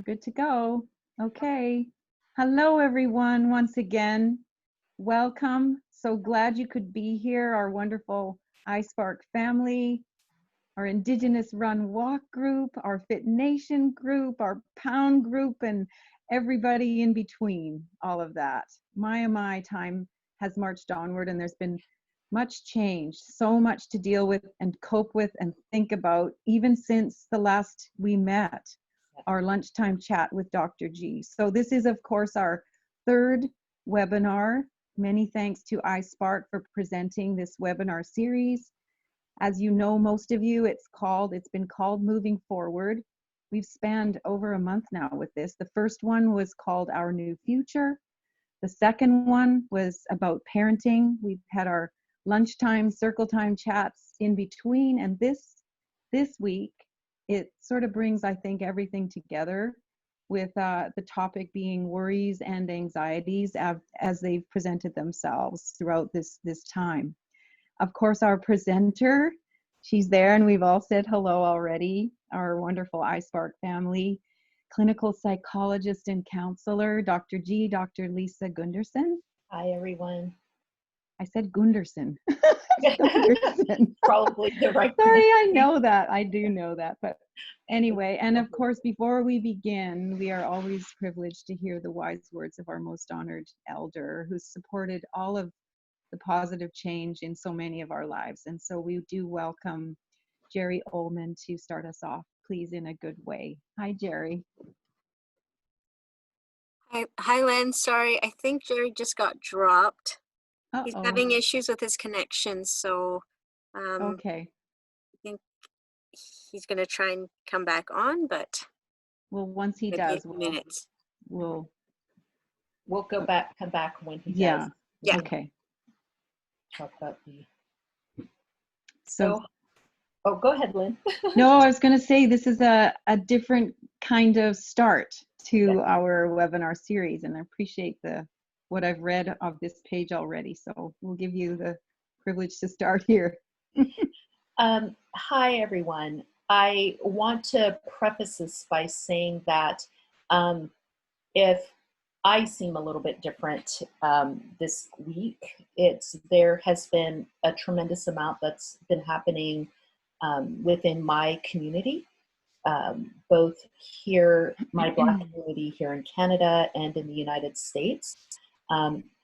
We're good to go. Okay. Hello, everyone, once again. Welcome. So glad you could be here, our wonderful iSpark family, our Indigenous RunWalk group, our Fit Nation group, our Pound group, and everybody in between, all of that. My time has marched onward, and there's been much change, so much to deal with and cope with and think about, even since the last we met, our lunchtime chat with Dr. G. So this is, of course, our third webinar. Many thanks to iSpark for presenting this webinar series. As you know, most of you, it's been called Moving Forward. We've spanned over a month now with this. The first one was called Our New Future. The second one was about parenting. We've had our lunchtime, circle time chats in between. And this week, it sort of brings, I think, everything together with the topic being worries and anxieties as they've presented themselves throughout this time. Of course, our presenter, she's there, and we've all said hello already, our wonderful iSpark family, clinical psychologist and counselor, Dr. G, Dr. Lisa Gunderson. Hi, everyone. I said Gunderson. Gunderson. Probably the right. Sorry, I know that. I do know that. But anyway, and of course, before we begin, we are always privileged to hear the wise words of our most honored elder who's supported all of the positive change in so many of our lives. And so we do welcome Gerry Oleman to start us off, please, in a good way. Hi, Gerry. Hi, Lynn. Sorry, I think Gerry just got dropped. Uh-oh. He's having issues with his connection, so okay. I think he's going to try and come back on, but well, once he does, we'll come back when he does. Yeah. Okay. Talk about the. So oh, go ahead, Lynn. No, I was going to say this is a different kind of start to our webinar series, and I appreciate what I've read of this page already. So we'll give you the privilege to start here. Hi, everyone. I want to preface this by saying that if I seem a little bit different this week, there has been a tremendous amount that's been happening within my community, both here, my Black community here in Canada and in the United States.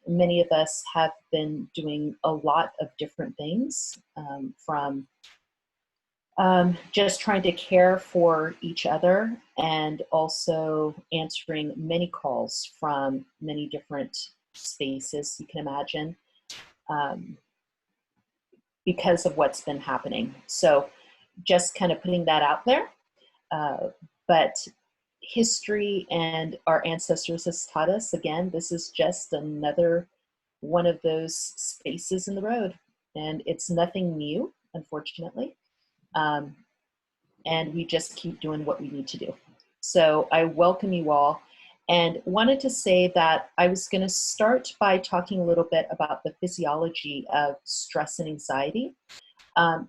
Many of us have been doing a lot of different things, from just trying to care for each other and also answering many calls from many different spaces you can imagine, because of what's been happening. So just kind of putting that out there. But history and our ancestors has taught us, again, this is just another one of those spaces in the road. And it's nothing new, unfortunately. And we just keep doing what we need to do. So I welcome you all, and wanted to say that I was going to start by talking a little bit about the physiology of stress and anxiety.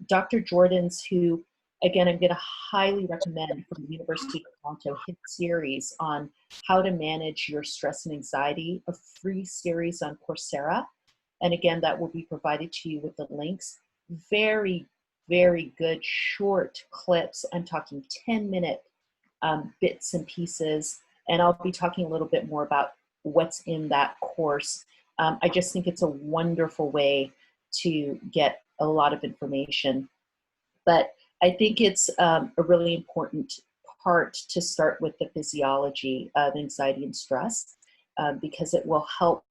Dr. Jordan's, who, again, I'm going to highly recommend, from the University of Toronto, his series on how to manage your stress and anxiety, a free series on Coursera. And again, that will be provided to you with the links. Very, very good short clips. I'm talking 10-minute bits and pieces. And I'll be talking a little bit more about what's in that course. I just think it's a wonderful way to get a lot of information. But I think it's a really important part to start with the physiology of anxiety and stress, because it will help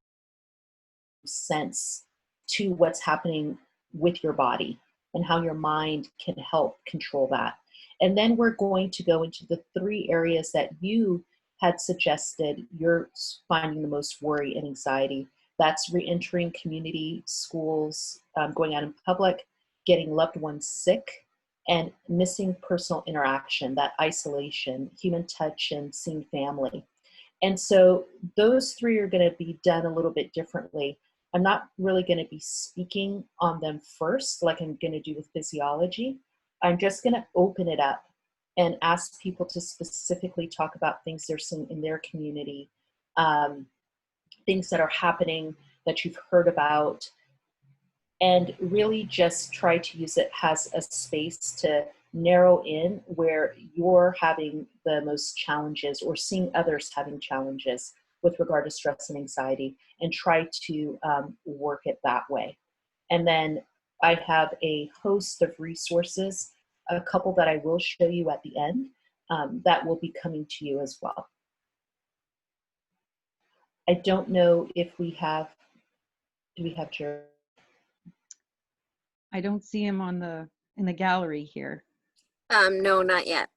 sense to what's happening with your body and how your mind can help control that. And then we're going to go into the 3 areas that you had suggested you're finding the most worry and anxiety. That's re-entering community, schools, going out in public, getting loved ones sick, and missing personal interaction, that isolation, human touch, and seeing family. And so those 3 are going to be done a little bit differently. I'm not really going to be speaking on them first, like I'm going to do with physiology. I'm just going to open it up and ask people to specifically talk about things they're seeing in their community, things that are happening that you've heard about, and really just try to use it as a space to narrow in where you're having the most challenges or seeing others having challenges with regard to stress and anxiety, and try to work it that way. And then I have a host of resources, a couple that I will show you at the end, that will be coming to you as well. I don't know if we have, do we have Gerry? I don't see him in the gallery here. No, not yet.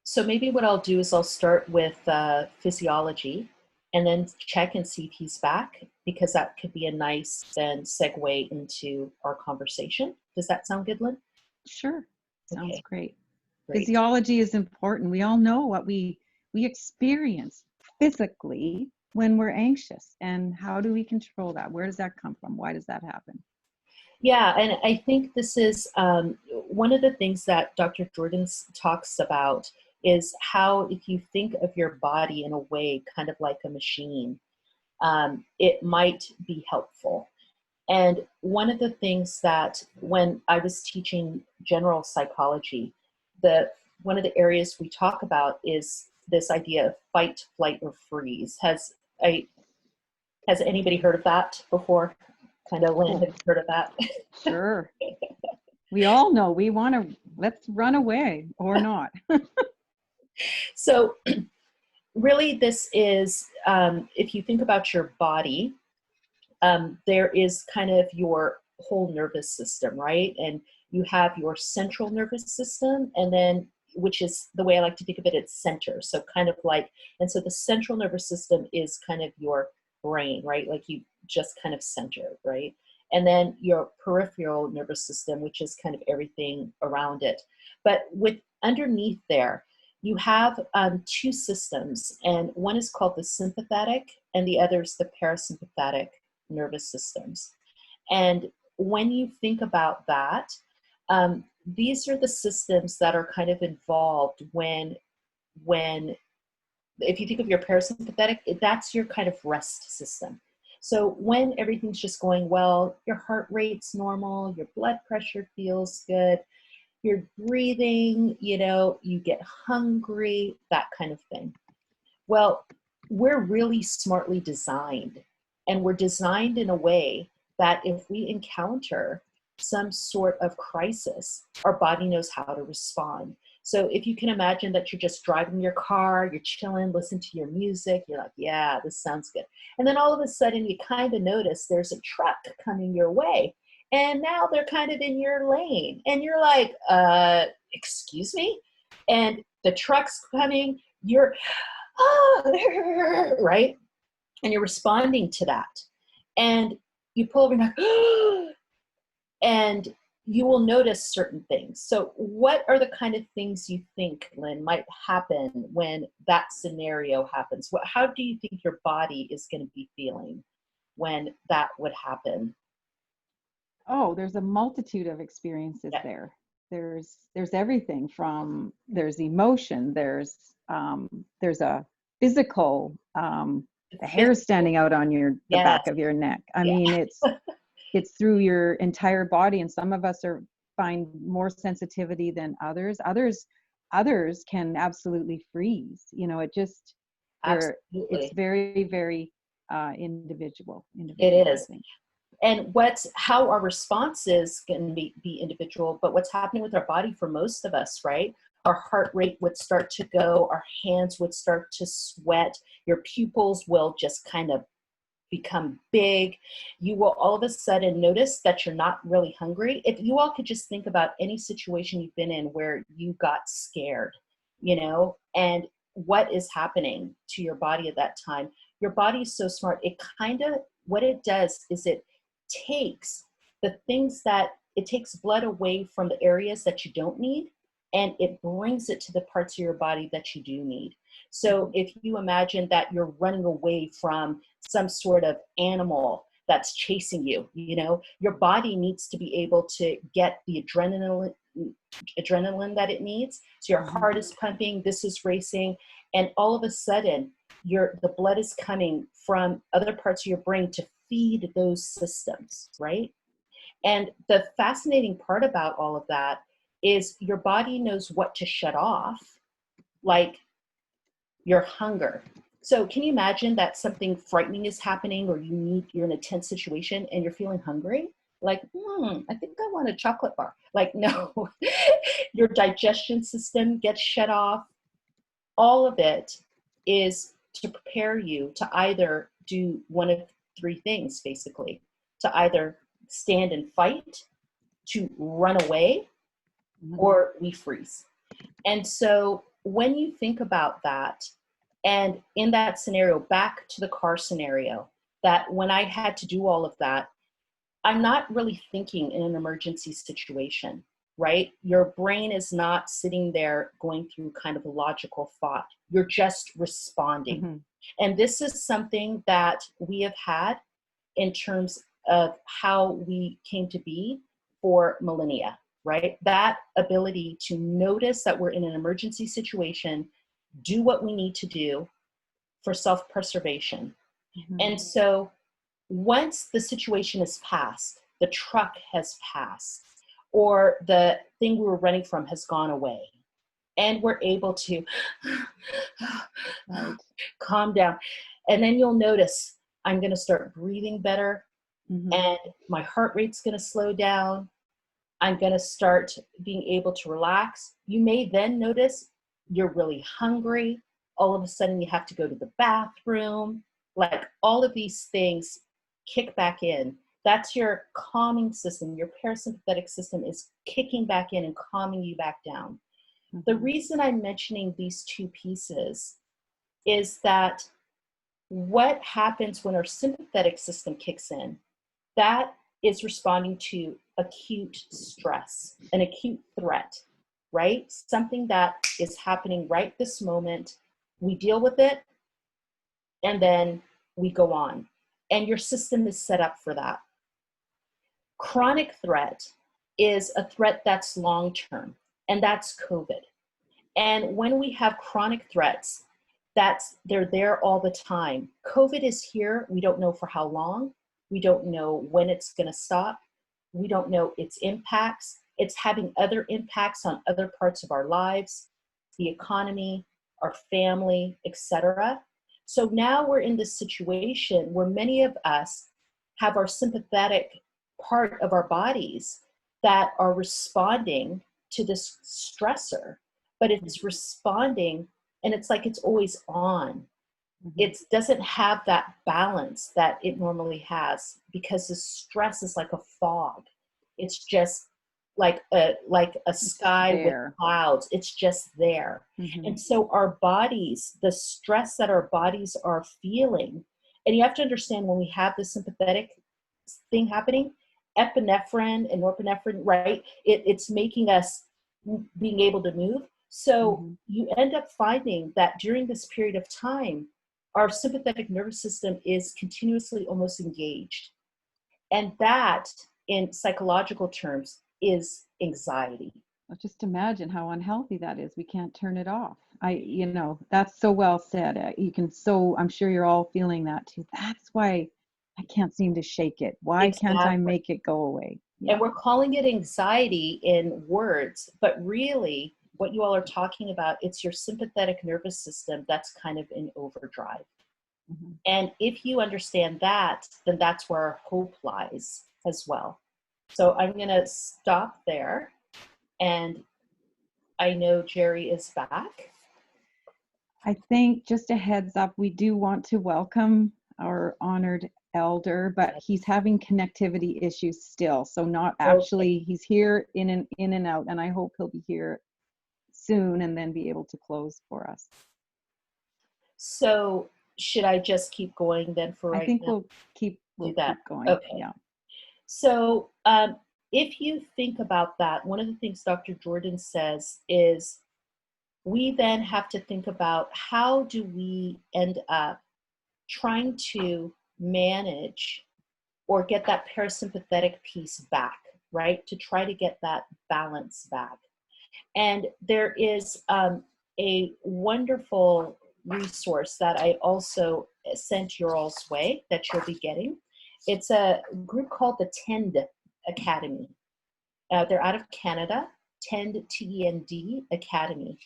So maybe what I'll do is I'll start with physiology and then check and see if he's back, because that could be a nice then segue into our conversation. Does that sound good, Lynn? Sure, sounds Okay, great. great. Physiology is important. We all know what we experience physically when we're anxious, and how do we control that? Where does that come from? Why does that happen? Yeah, and I think this is one of the things that Dr. Jordan talks about, is how if you think of your body in a way kind of like a machine, it might be helpful. And one of the things that when I was teaching general psychology, one of the areas we talk about is this idea of fight, flight, or freeze. Has anybody heard of that before? Kind of, Lynn, have you heard of that? Sure. We all know we want to, let's run away or not. So really this is, if you think about your body, there is kind of your whole nervous system, right? And you have your central nervous system, and then, which is the way I like to think of it, it's center. So kind of like, and so the central nervous system is kind of your brain, right? Like you just kind of center, right? And then your peripheral nervous system, which is kind of everything around it. But with underneath there, you have two systems, and one is called the sympathetic and the other is the parasympathetic nervous systems. And when you think about that, these are the systems that are kind of involved when if you think of your parasympathetic, that's your kind of rest system. So when everything's just going well, your heart rate's normal, your blood pressure feels good, you're breathing, you get hungry, that kind of thing. Well, we're really smartly designed, and we're designed in a way that if we encounter some sort of crisis, our body knows how to respond. So if you can imagine that you're just driving your car, you're chilling, listen to your music, you're like, yeah, this sounds good. And then all of a sudden you kind of notice there's a truck coming your way, and now they're kind of in your lane, and you're like, excuse me? And the truck's coming, you're, right? And you're responding to that. And you pull over and like, and you will notice certain things. So what are the kind of things you think, Lynn, might happen when that scenario happens? How do you think your body is going to be feeling when that would happen? Oh, there's a multitude of experiences there. There's everything from, there's emotion, there's a physical, the hair standing out on the back of your neck. I mean, it's through your entire body, and some of us find more sensitivity than others. Others can absolutely freeze. It just, it's very, very individual. It is. And how our responses can be individual, but what's happening with our body for most of us, right? Our heart rate would start to go, our hands would start to sweat, your pupils will just kind of become big. You will all of a sudden notice that you're not really hungry. If you all could just think about any situation you've been in where you got scared, and what is happening to your body at that time. Your body is so smart. What it does is it takes it takes blood away from the areas that you don't need, and it brings it to the parts of your body that you do need. So if you imagine that you're running away from some sort of animal that's chasing you. You know, your body needs to be able to get the adrenaline that it needs. So your heart is pumping, this is racing, and all of a sudden the blood is coming from other parts of your brain to feed those systems, right? And the fascinating part about all of that is your body knows what to shut off, like your hunger. So can you imagine that something frightening is happening, or you're in a tense situation and you're feeling hungry? Like, I think I want a chocolate bar. Like, no, your digestion system gets shut off. All of it is to prepare you to either do one of three things, basically, to either stand and fight, to run away, or we freeze. And so when you think about that, and in that scenario, back to the car scenario, that when I had to do all of that, I'm not really thinking in an emergency situation, right? Your brain is not sitting there going through kind of a logical thought. You're just responding. And this is something that we have had in terms of how we came to be for millennia, right? That ability to notice that we're in an emergency situation, do what we need to do for self-preservation. And so once the situation is passed, the truck has passed, or the thing we were running from has gone away, and we're able to calm down. And then you'll notice I'm going to start breathing better, and my heart rate's going to slow down. I'm going to start being able to relax. You may then notice you're really hungry. All of a sudden you have to go to the bathroom. Like, all of these things kick back in. That's your calming system. Your parasympathetic system is kicking back in and calming you back down. The reason I'm mentioning these two pieces is that what happens when our sympathetic system kicks in, that is responding to acute stress, an acute threat, right? Something that is happening right this moment. We deal with it, and then we go on. And your system is set up for that. Chronic threat is a threat that's long-term, and that's COVID. And when we have chronic threats, they're there all the time. COVID is here. We don't know for how long. We don't know when it's going to stop. We don't know its impacts. It's having other impacts on other parts of our lives, the economy, our family, etc. So now we're in this situation where many of us have our sympathetic part of our bodies that are responding to this stressor, but it's responding, and it's like it's always on. It doesn't have that balance that it normally has, because the stress is like a fog. It's just like a sky with clouds. It's just there. And so our bodies, the stress that our bodies are feeling, and you have to understand, when we have the sympathetic thing happening, epinephrine and norepinephrine, right? It's making us being able to move. So you end up finding that during this period of time, our sympathetic nervous system is continuously almost engaged. And that, in psychological terms, is anxiety. Well, just imagine how unhealthy that is. We can't turn it off. That's so well said. I'm sure you're all feeling that too. That's why I can't seem to shake it. Why can't I make it go away? And we're calling it anxiety in words, but really what you all are talking about, it's your sympathetic nervous system that's kind of in overdrive. And if you understand that, then that's where our hope lies as well. So I'm going to stop there. And I know Gerry is back. I think, just a heads up, we do want to welcome our honored elder, but he's having connectivity issues still. So not actually, he's here in and out, and I hope he'll be here soon and then be able to close for us. So should I just keep going then for right now? I think we'll keep going. Okay. Yeah. So if you think about that, one of the things Dr. Jordan says is we then have to think about, how do we end up trying to manage or get that parasympathetic piece back, right? To try to get that balance back. And there is a wonderful resource that I also sent your all's way that you'll be getting. It's a group called the TEND Academy. They're out of Canada, TEND, T-E-N-D Academy.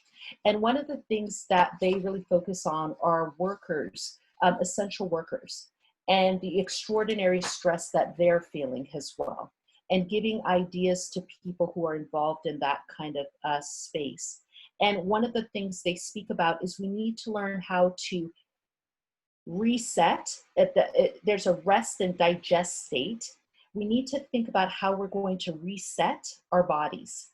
And one of the things that they really focus on are workers, essential workers, and the extraordinary stress that they're feeling as well, and giving ideas to people who are involved in that kind of space. And one of the things they speak about is we need to learn how to reset. There's a rest and digest state. We need to think about how we're going to reset our bodies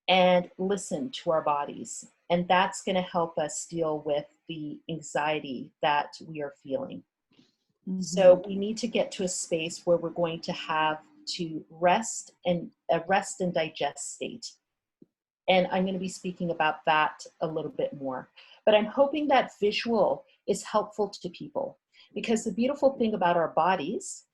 and listen to our bodies. And that's going to help us deal with the anxiety that we are feeling. So we need to get to a space where we're going to have to rest and digest state. And I'm going to be speaking about that a little bit more. But I'm hoping that visual is helpful to people, because the beautiful thing about our bodies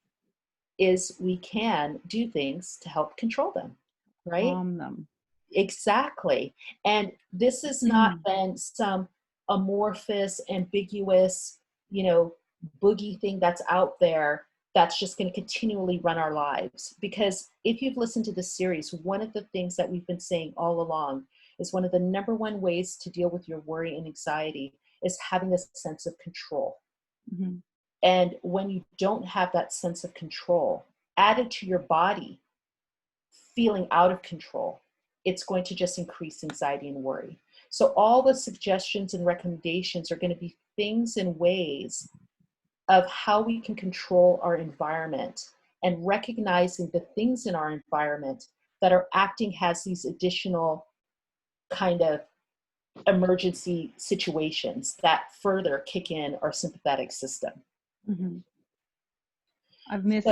is we can do things to help control them, right? Calm them. Exactly. And this is not then some amorphous, ambiguous, boogie thing that's out there that's just going to continually run our lives. Because if you've listened to this series, one of the things that we've been saying all along is one of the number one ways to deal with your worry and anxiety is having a sense of control. And when you don't have that sense of control, added to your body feeling out of control, it's going to just increase anxiety and worry. So all the suggestions and recommendations are going to be things and ways of how we can control our environment, and recognizing the things in our environment that are acting as these additional kind of emergency situations that further kick in our sympathetic system. I've missed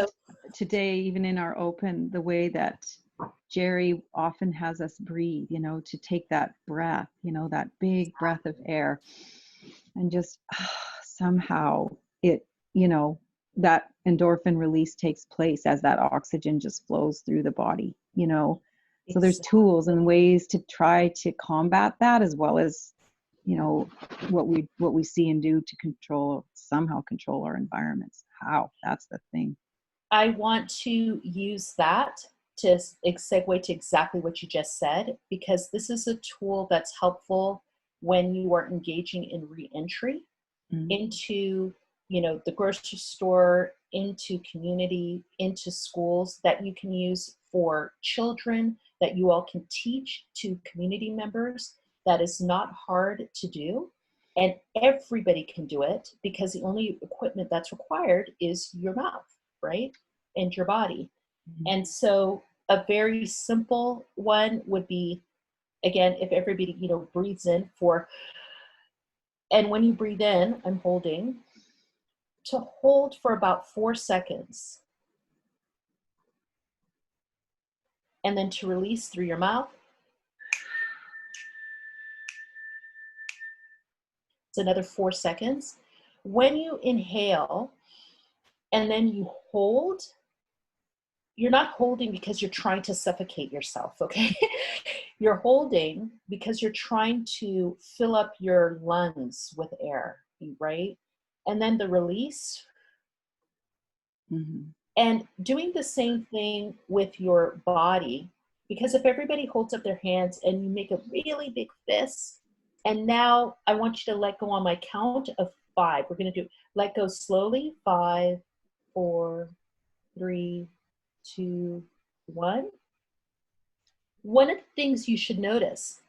today, even in our open, the way that Gerry often has us breathe, to take that breath, that big breath of air, and just somehow it, that endorphin release takes place as that oxygen just flows through the body, So there's tools and ways to try to combat that, as well as, what we see and do to somehow control our environments. How? That's the thing. I want to use that to segue to exactly what you just said, because this is a tool that's helpful when you are engaging in re-entry into, the grocery store, into community, into schools, that you can use for children, that you all can teach to community members. That is not hard to do. And everybody can do it, because the only equipment that's required is your mouth, right? And your body. And so a very simple one would be, again, if everybody, breathes in and when you breathe in, I'm holding, to hold for about 4 seconds. And then to release through your mouth. It's another 4 seconds. When you inhale and then you hold, you're not holding because you're trying to suffocate yourself, okay? You're holding because you're trying to fill up your lungs with air, right? And then the release. And doing the same thing with your body, because if everybody holds up their hands and you make a really big fist, and now I want you to let go on my count of 5. We're going to do let go slowly. 5, 4, 3, 2, 1. One of the things you should notice,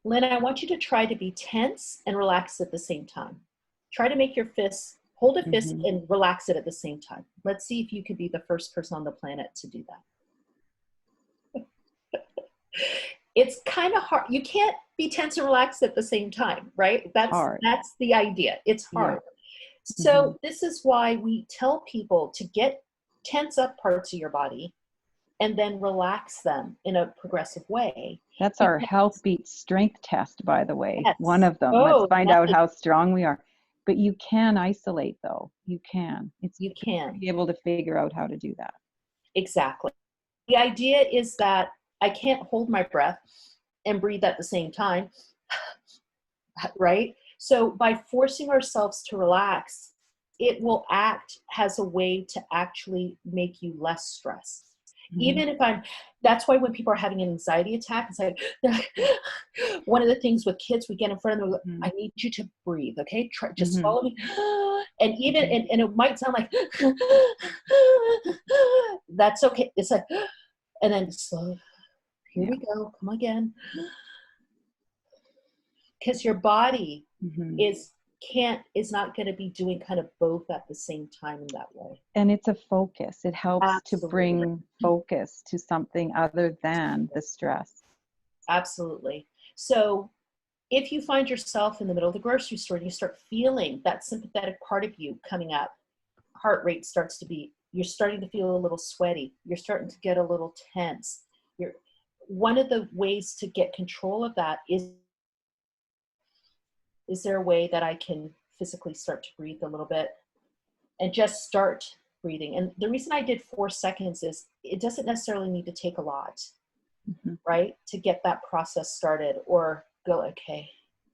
Lynn, I want you to try to be tense and relaxed at the same time. Try to make your fists, hold a fist and relax it at the same time. Let's see if you could be the first person on the planet to do that. It's kind of hard. You can't be tense and relaxed at the same time, right? That's the idea. It's hard. Yeah. So this is why we tell people to tense up parts of your body and then relax them in a progressive way. That's our Health Beat strength test, by the way. Yes. One of them. Let's find out how strong we are. But you can isolate, though. You can. You can. Be able to figure out how to do that. Exactly. The idea is that I can't hold my breath and breathe at the same time, right? So by forcing ourselves to relax, it will act as a way to actually make you less stressed. Mm-hmm. Even if that's why when people are having an anxiety attack, it's like, one of the things with kids, we get in front of them, Mm-hmm. I need you to breathe, okay? Just Mm-hmm. follow me. And even, and it might sound like, that's okay. It's like, and then slow, here we go, come again. Because your body is not going to be doing kind of both at the same time in that way. And it's a focus. It helps Absolutely. to bring focus to something other than the stress. Absolutely. So if you find yourself in the middle of the grocery store and you start feeling that sympathetic part of you coming up, heart rate starts to beat, you're starting to feel a little sweaty, you're starting to get a little tense. One of the ways to get control of that is there a way that I can physically start to breathe a little bit and just start breathing? And the reason I did 4 seconds is it doesn't necessarily need to take a lot, right? To get that process started or go, okay.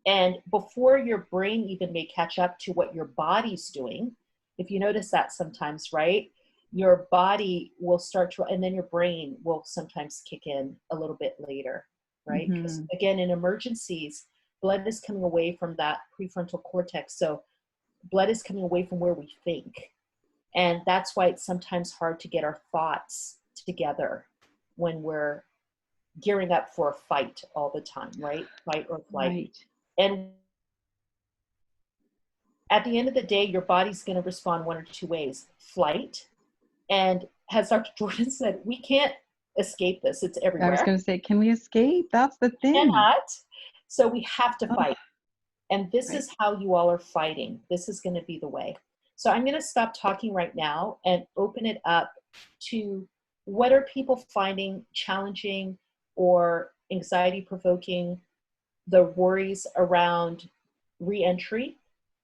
And before your brain even may catch up to what your body's doing, if you notice that sometimes, right? Your body will start to, and then your brain will sometimes kick in a little bit later, right? Because again, in emergencies, blood is coming away from that prefrontal cortex. So blood is coming away from where we think. And that's why it's sometimes hard to get our thoughts together when we're gearing up for a fight all the time, right? Fight or flight. Right. And at the end of the day, your body's going to respond one or two ways. Flight. And as Dr. Jordan said, we can't escape this. It's everywhere. I was going to say, can we escape? That's the thing. Cannot. So we have to fight. And this is how you all are fighting. This is going to be the way. So I'm going to stop talking right now and open it up to what are people finding challenging or anxiety provoking, the worries around reentry.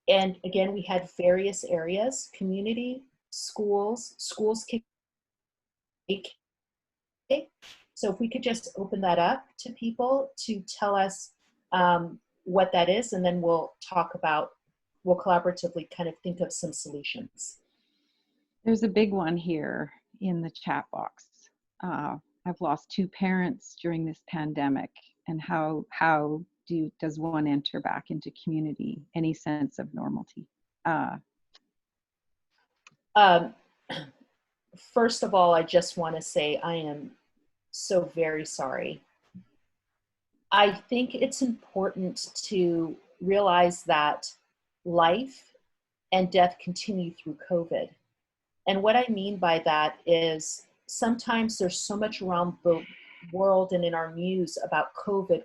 And again, we had various areas, community, schools kick. So if we could just open that up to people to tell us what that is, and then we'll collaboratively kind of think of some solutions. There's a big one here in the chat box. I've lost 2 parents during this pandemic, and how does one enter back into community, any sense of normality? First of all, I just want to say I am so very sorry. I think it's important to realize that life and death continue through COVID. And what I mean by that is sometimes there's so much around the world and in our news about COVID,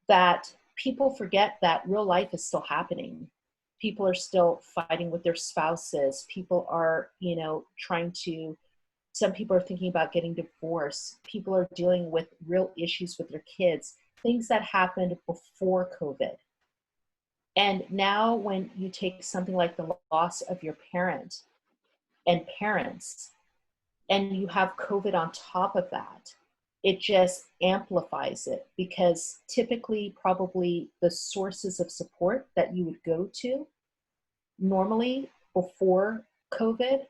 that people forget that real life is still happening. People are still fighting with their spouses. People are, some people are thinking about getting divorced. People are dealing with real issues with their kids, things that happened before COVID. And now when you take something like the loss of your parent and parents, and you have COVID on top of that, it just amplifies it, because typically probably the sources of support that you would go to normally before COVID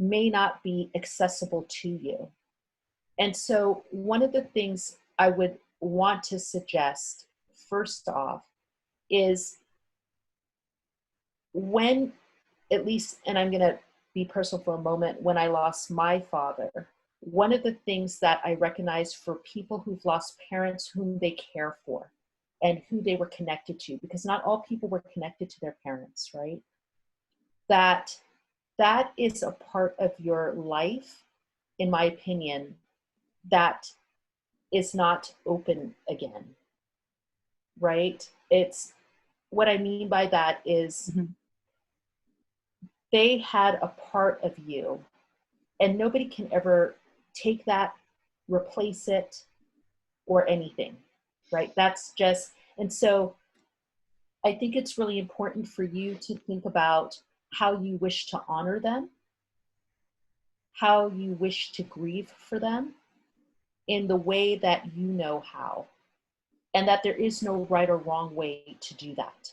may not be accessible to you. And so one of the things I would want to suggest first off is when, at least, and I'm going to be personal for a moment, when I lost my father, one of the things that I recognize for people who've lost parents whom they care for and who they were connected to, because not all people were connected to their parents, right? That is a part of your life, in my opinion, that is not open again, right? It's, what I mean by that is they had a part of you, and nobody can ever take that, replace it, or anything, right? That's just, and so I think it's really important for you to think about how you wish to honor them, how you wish to grieve for them in the way that you know how, and that there is no right or wrong way to do that.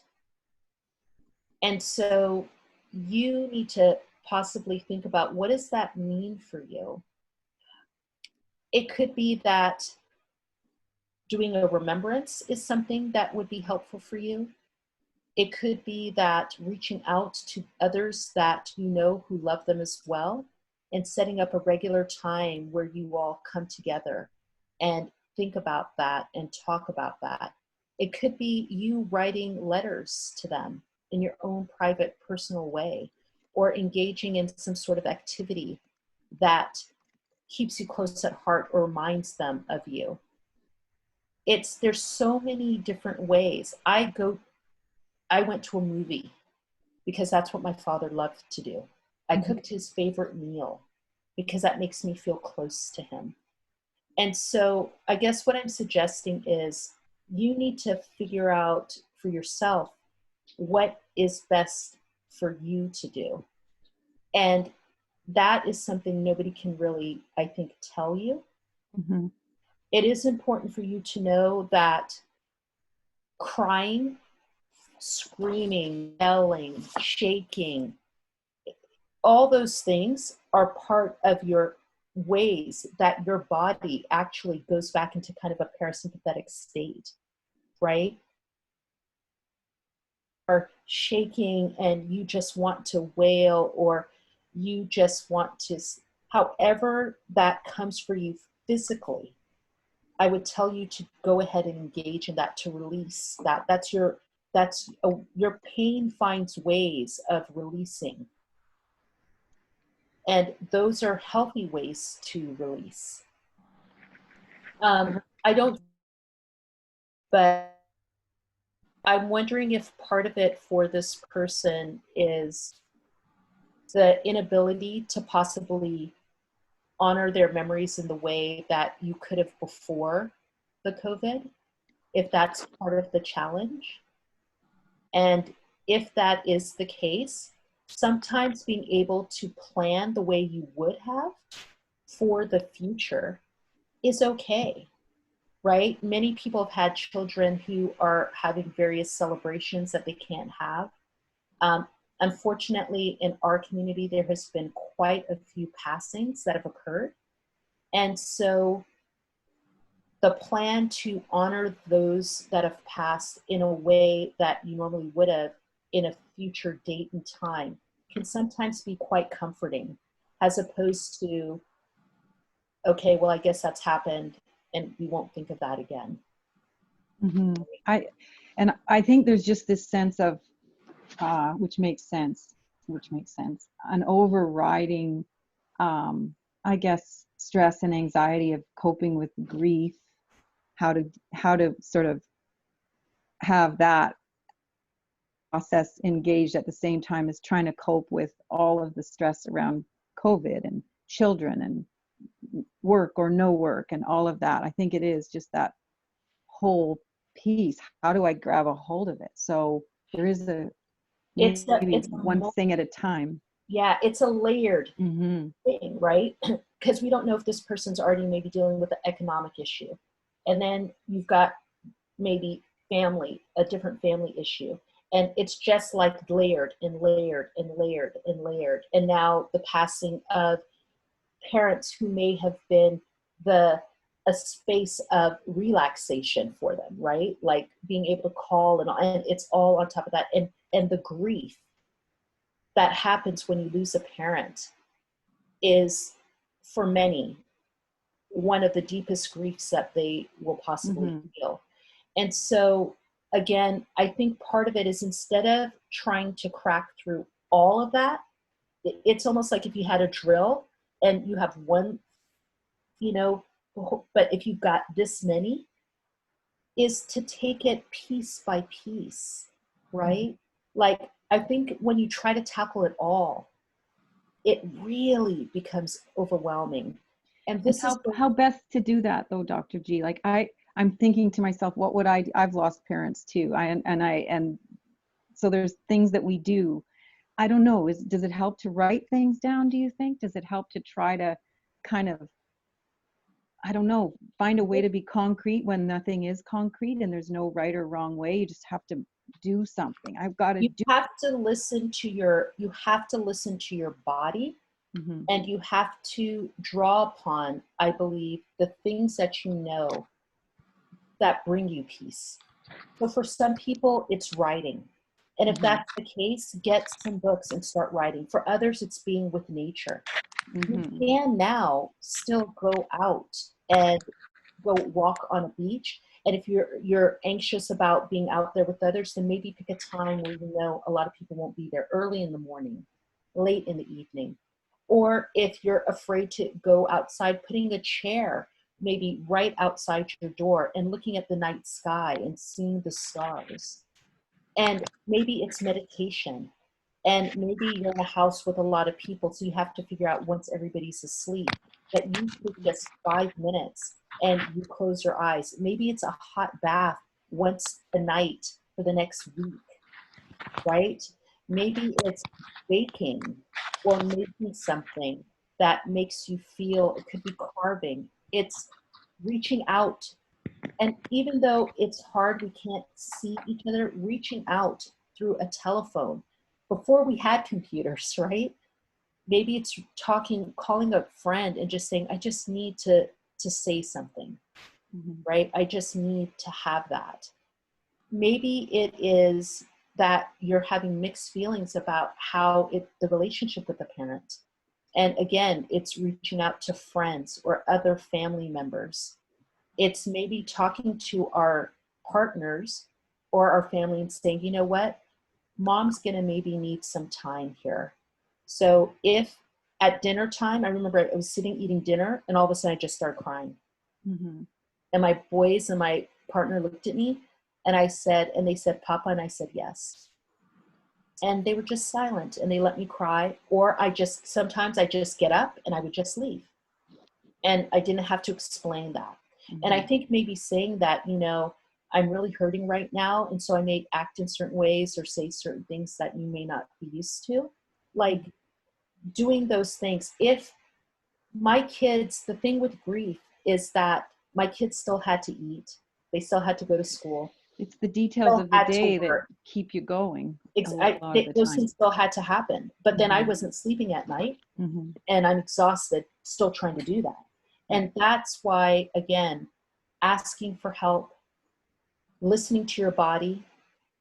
And so you need to possibly think about, what does that mean for you? It could be that doing a remembrance is something that would be helpful for you. It could be that reaching out to others that you know who love them as well, and setting up a regular time where you all come together and think about that and talk about that. It could be you writing letters to them in your own private, personal way, or engaging in some sort of activity that keeps you close at heart or reminds them of you. There's so many different ways. I went to a movie because that's what my father loved to do. I cooked his favorite meal because that makes me feel close to him. And so I guess what I'm suggesting is you need to figure out for yourself what is best for you to do. And that is something nobody can really, I think, tell you. Mm-hmm. It is important for you to know that crying, screaming, yelling, shaking, all those things are part of your ways that your body actually goes back into kind of a parasympathetic state, right? Or shaking and you just want to wail, or you just want to, however that comes for you physically, I would tell you to go ahead and engage in that, to release that. Your pain finds ways of releasing. And those are healthy ways to release. I don't, but I'm wondering if part of it for this person is the inability to possibly honor their memories in the way that you could have before the COVID, if that's part of the challenge. And if that is the case, sometimes being able to plan the way you would have for the future is okay, right? Many people have had children who are having various celebrations that they can't have. Unfortunately, in our community, there has been quite a few passings that have occurred. And so the plan to honor those that have passed in a way that you normally would have in a future date and time can sometimes be quite comforting, as opposed to, okay, well, I guess that's happened and we won't think of that again. Mm-hmm. I think there's just this sense of, which makes sense, an overriding, I guess, stress and anxiety of coping with grief, how to sort of have that process engaged at the same time as trying to cope with all of the stress around COVID and children and work or no work and all of that. I think it is just that whole piece. How do I grab a hold of it? So there is It's one thing at a time. Yeah, it's a layered Mm-hmm. thing, right? Because we don't know if this person's already maybe dealing with an economic issue. And then you've got maybe a different family issue. And it's just like layered and layered and layered and layered. And now the passing of parents who may have been a space of relaxation for them, right? Like being able to call and it's all on top of that. And the grief that happens when you lose a parent is, for many, one of the deepest griefs that they will possibly feel. And so, again, I think part of it is, instead of trying to crack through all of that, it's almost like if you had a drill and you have one, but if you've got this many, is to take it piece by piece, right? Like, I think when you try to tackle it all, it really becomes overwhelming. And this is how best to do that, though, Dr. G. Like I'm thinking to myself, what would I've lost parents too. And So there's things that we do. I don't know, does it help to write things down, do you think? Does it help to try to kind of, I don't know, find a way to be concrete when nothing is concrete and there's no right or wrong way? You just have to do something. I've got to You do. have to listen to your body, Mhm. and you have to draw upon, I believe, the things that you know that bring you peace. So for some people, it's writing. And if Mhm. that's the case, get some books and start writing. For others, it's being with nature. You Mhm. can now still go out and go walk on a beach. And if you're anxious about being out there with others, then maybe pick a time where you know a lot of people won't be there, early in the morning, late in the evening. Or if you're afraid to go outside, putting a chair maybe right outside your door and looking at the night sky and seeing the stars. And maybe it's meditation. And maybe you're in a house with a lot of people, so you have to figure out, once everybody's asleep, that you take just 5 minutes and you close your eyes. Maybe it's a hot bath once a night for the next week, right? Maybe it's baking or making something that makes you feel, it could be carving. It's reaching out. And even though it's hard, we can't see each other, reaching out through a telephone. Before we had computers, right? Maybe it's talking, calling a friend and just saying, I just need to say something, Mhm. right? I just need to have that. Maybe it is that you're having mixed feelings about the relationship with the parent. And again, it's reaching out to friends or other family members. It's maybe talking to our partners or our family and saying, you know what, mom's gonna maybe need some time here. So if at dinner time, I remember I was sitting eating dinner and all of a sudden I just started crying. Mhm. And my boys and my partner looked at me and they said, Papa, and I said, yes. And they were just silent and they let me cry. Or sometimes I just get up and I would just leave. And I didn't have to explain that. And I Mhm. think maybe saying that, I'm really hurting right now, and so I may act in certain ways or say certain things that you may not be used to. Like doing those things. If my kids, the thing with grief is that my kids still had to eat, they still had to go to school, It's the details still of the had to day that work. keep you going a lot of the Those time. things still had to happen. But then I Mhm. wasn't sleeping at night Mhm. and I'm exhausted still trying to do that. Yeah. And that's why, again, asking for help, listening to your body,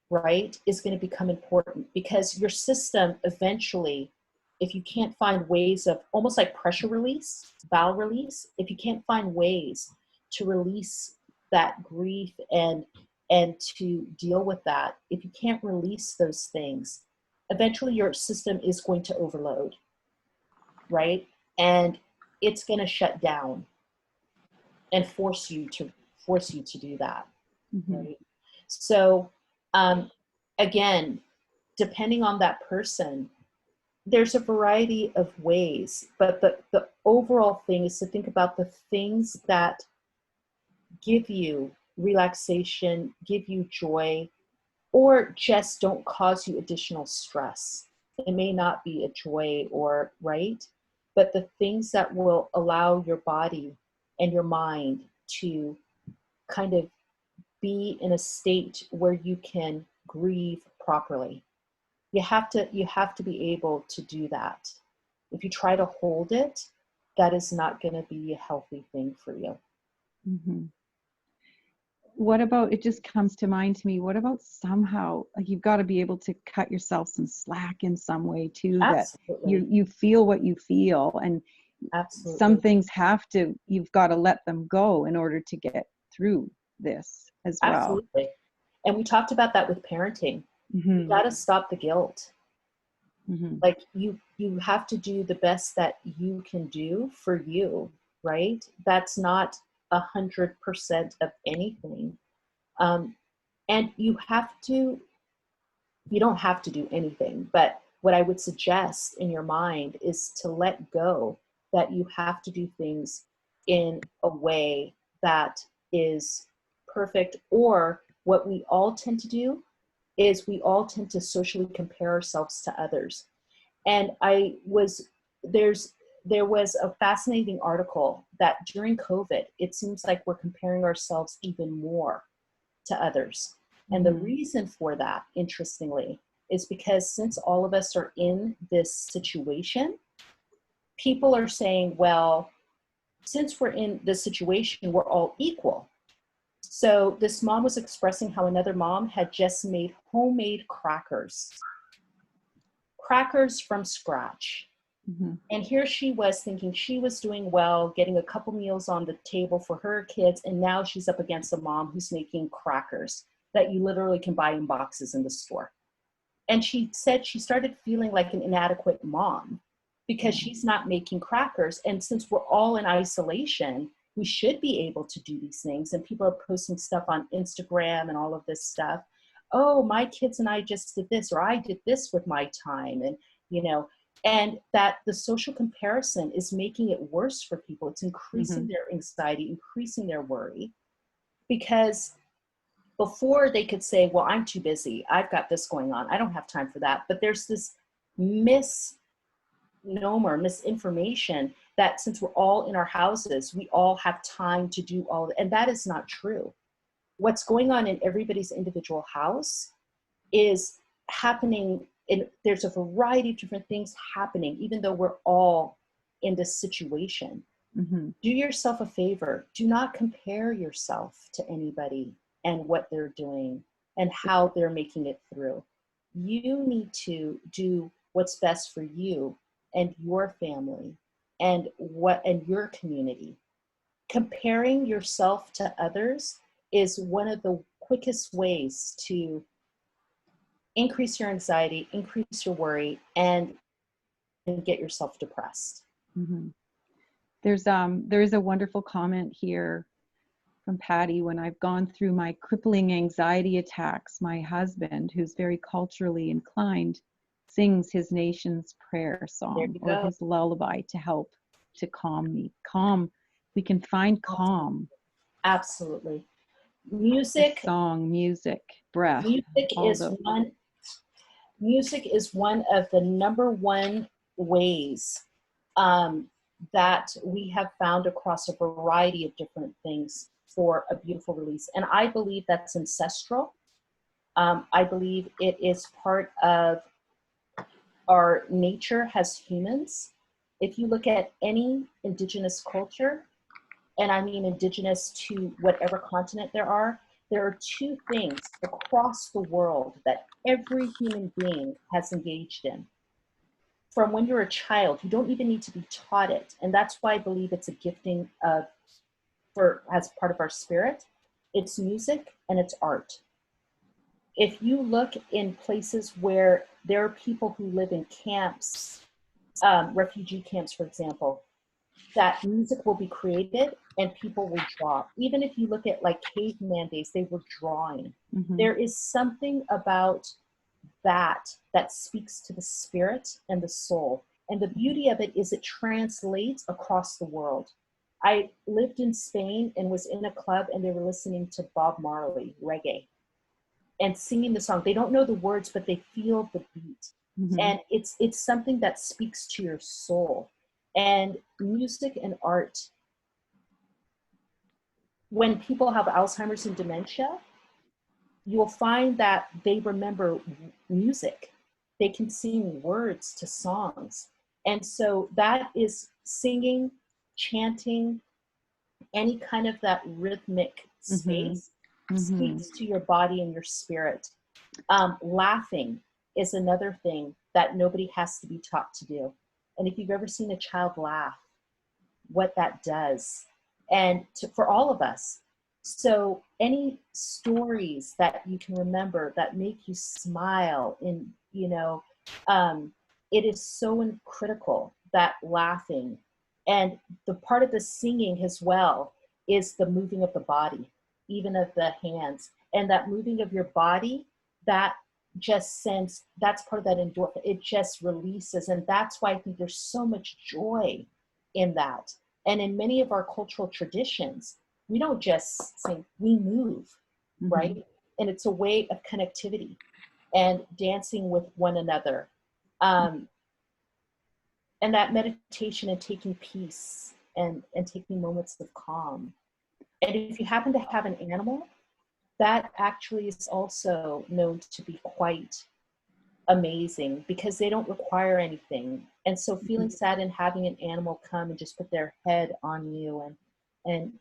right, is going to become important, because your system eventually, if you can't find ways of almost like pressure release, bowel release, if you can't find ways to release that grief and to deal with that, if you can't release those things, eventually your system is going to overload, right? And it's going to shut down and force you to do that, Mhm. right? So again, depending on that person, there's a variety of ways, but the overall thing is to think about the things that give you relaxation, give you joy, or just don't cause you additional stress. It may not be a joy or right, but the things that will allow your body and your mind to kind of be in a state where you can grieve properly. You have to be able to do that. If you try to hold it, that is not going to be a healthy thing for you. Mhm. What about, it just comes to mind to me, what about somehow, like, you've got to be able to cut yourself some slack in some way too, that Absolutely. you feel what you feel, and some Absolutely. things you've got to let them go in order to get through this as well. Absolutely. And we talked about that with parenting. You Mhm. got to stop the guilt. Mhm. Like you have to do the best that you can do for you, right? That's not 100% of anything. Um, and you don't have to do anything, but what I would suggest in your mind is to let go that you have to do things in a way that is perfect, or what we all tend to do is we all tend to socially compare ourselves to others. And there was a fascinating article that during COVID, it seems like we're comparing ourselves even more to others. And the reason for that, interestingly, is because since all of us are in this situation, people are saying, well, since we're in this situation, we're all equal. So this mom was expressing how another mom had just made homemade crackers from scratch. And here she was thinking she was doing well, getting a couple meals on the table for her kids, and now she's up against a mom who's making crackers that you literally can buy in boxes in the store. And she said she started feeling like an inadequate mom because she's not making crackers. And since we're all in isolation, we should be able to do these things. And people are posting stuff on Instagram and all of this stuff. Oh, my kids and I just did this, or I did this with my time. And, you know, and that the social comparison is making it worse for people. It's increasing their anxiety, increasing their worry, because before they could say, well, I'm too busy. I've got this going on. I don't have time for that. But there's this misinformation that since we're all in our houses, we all have time to do all, and that is not true. What's going on in everybody's individual house is happening, and there's a variety of different things happening, even though we're all in this situation. Do yourself a favor. Do not compare yourself to anybody and what they're doing and how they're making it through. You need to do what's best for you and your family and your community. Comparing yourself to others is one of the quickest ways to increase your anxiety, increase your worry, and get yourself depressed. There is a wonderful comment here from Patty. When I've gone through my crippling anxiety attacks, my husband, who's very culturally inclined, sings his nation's prayer song or his lullaby to help to calm me. We can find calm. Absolutely. Music, song, music, breath. Music is one of the number one ways that we have found across a variety of different things for a beautiful release. And I believe that's ancestral. I believe it is part of our nature as humans. If you look at any indigenous culture, and I mean indigenous to whatever continent there are two things across the world that every human being has engaged in. From when you're a child, you don't even need to be taught it. And that's why I believe it's a gifting as part of our spirit. It's music and it's art. If you look in places where there are people who live in camps, refugee camps, for example, that music will be created and people will draw. Even if you look at like caveman days, they were drawing. There is something about that speaks to the spirit and the soul. And the beauty of it is it translates across the world. I lived in Spain and was in a club and they were listening to Bob Marley, reggae, and singing the song. They don't know the words, but they feel the beat. And it's something that speaks to your soul. And music and art, when people have Alzheimer's and dementia, you'll find that they remember music. They can sing words to songs. And so that is singing, chanting, any kind of that rhythmic space speaks to your body and your spirit. Laughing is another thing that nobody has to be taught to do. And if you've ever seen a child laugh, what that does, and for all of us. So any stories that you can remember that make you smile, and it is so critical, that laughing. And the part of the singing as well is the moving of the body, even of the hands, and that moving of your body, that just sends, that's part of that endorphin. It just releases. And that's why I think there's so much joy in that. And in many of our cultural traditions, we don't just sing, we move, right? And it's a way of connectivity. and dancing with one another. And that meditation and taking peace and taking moments of calm. And if you happen to have an animal, that actually is also known to be quite amazing because they don't require anything. And so feeling sad and having an animal come and just put their head on you and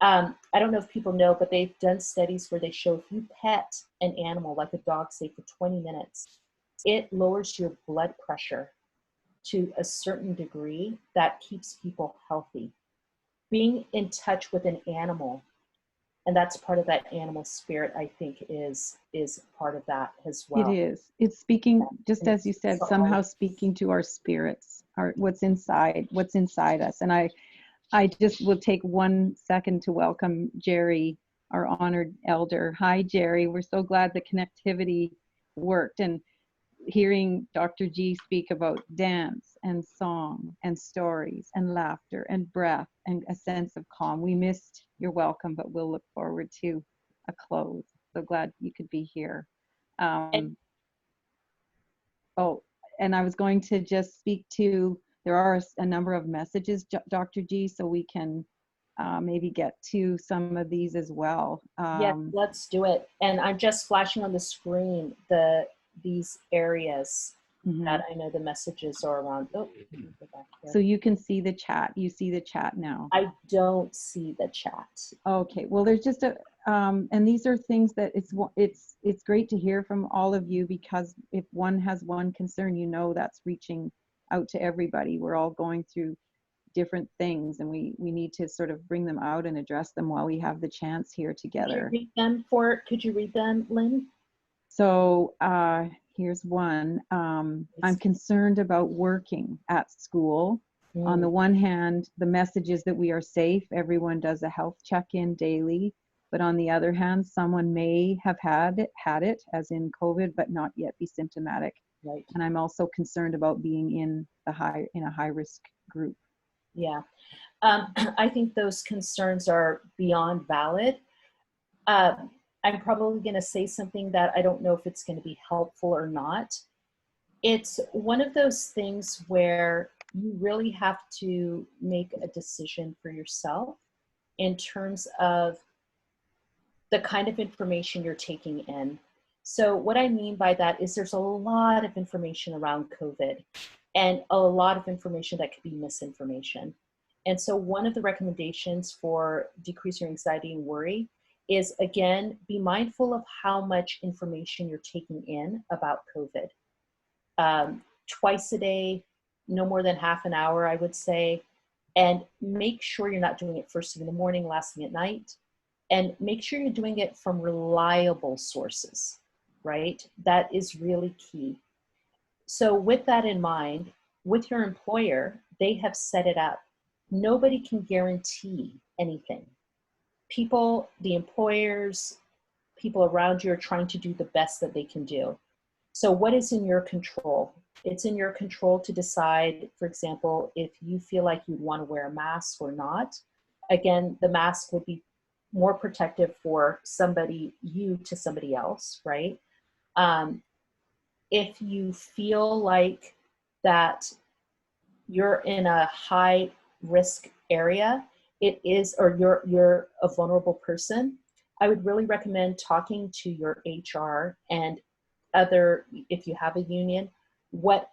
I don't know if people know, but they've done studies where they show if you pet an animal like a dog, say for 20 minutes, it lowers your blood pressure to a certain degree that keeps people healthy. Being in touch with an animal, and that's part of that animal spirit, I think is part of that as well. It is. It's speaking, just as you said, somehow speaking to our spirits, what's inside us. And I just will take 1 second to welcome Gerry, our honored elder. Hi, Gerry. We're so glad the connectivity worked. And hearing Dr. G speak about dance and song and stories and laughter and breath and a sense of calm. We missed your welcome, but we'll look forward to a close. So glad you could be here. And I was going to just speak to, there are a number of messages, Dr. G, so we can maybe get to some of these as well. Yeah, let's do it. And I'm just flashing on the screen these areas that I know the messages are around. Oh, let me go back here. So you can see the chat. You see the chat now. I don't see the chat. Okay. Well, there's just and these are things that it's great to hear from all of you, because if one has one concern, you know, that's reaching out to everybody. We're all going through different things, and we need to sort of bring them out and address them while we have the chance here together. Could you read them, Lynn? So here's one. I'm concerned about working at school. On the one hand, the message is that we are safe. Everyone does a health check-in daily. But on the other hand, someone may have had it, as in COVID, but not yet be symptomatic. Right. And I'm also concerned about being in a high-risk group. Yeah. I think those concerns are beyond valid. I'm probably going to say something that I don't know if it's going to be helpful or not. It's one of those things where you really have to make a decision for yourself in terms of the kind of information you're taking in. So what I mean by that is there's a lot of information around COVID and a lot of information that could be misinformation. And so one of the recommendations for decrease your anxiety and worry is, again, be mindful of how much information you're taking in about COVID. Twice a day, no more than half an hour, I would say, and make sure you're not doing it first thing in the morning, last thing at night, and make sure you're doing it from reliable sources, right? That is really key. So with that in mind, with your employer, they have set it up. Nobody can guarantee anything. People, the employers, people around you are trying to do the best that they can do. So what is in your control? It's in your control to decide, for example, if you feel like you'd want to wear a mask or not. Again, the mask would be more protective for you to somebody else, right? If you feel like that you're in a high risk area, or you're a vulnerable person, I would really recommend talking to your HR and if you have a union, what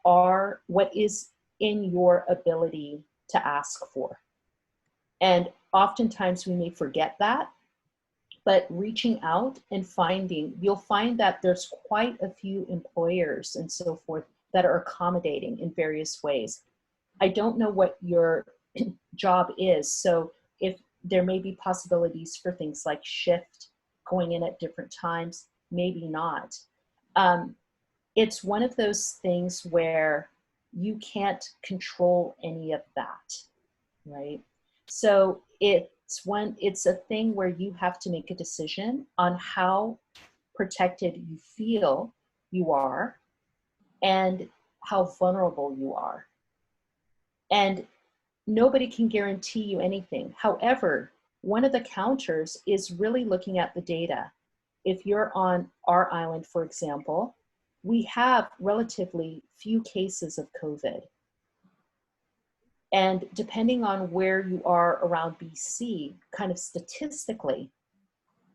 is in your ability to ask for. And oftentimes we may forget that, but reaching out and you'll find that there's quite a few employers and so forth that are accommodating in various ways. I don't know what your job is, so if there may be possibilities for things like shift, going in at different times, maybe not. It's one of those things where you can't control any of that, right? So it's a thing where you have to make a decision on how protected you feel you are and how vulnerable you are. And nobody can guarantee you anything. However, one of the counters is really looking at the data. If you're on our island, for example, we have relatively few cases of COVID. And depending on where you are around BC, kind of statistically,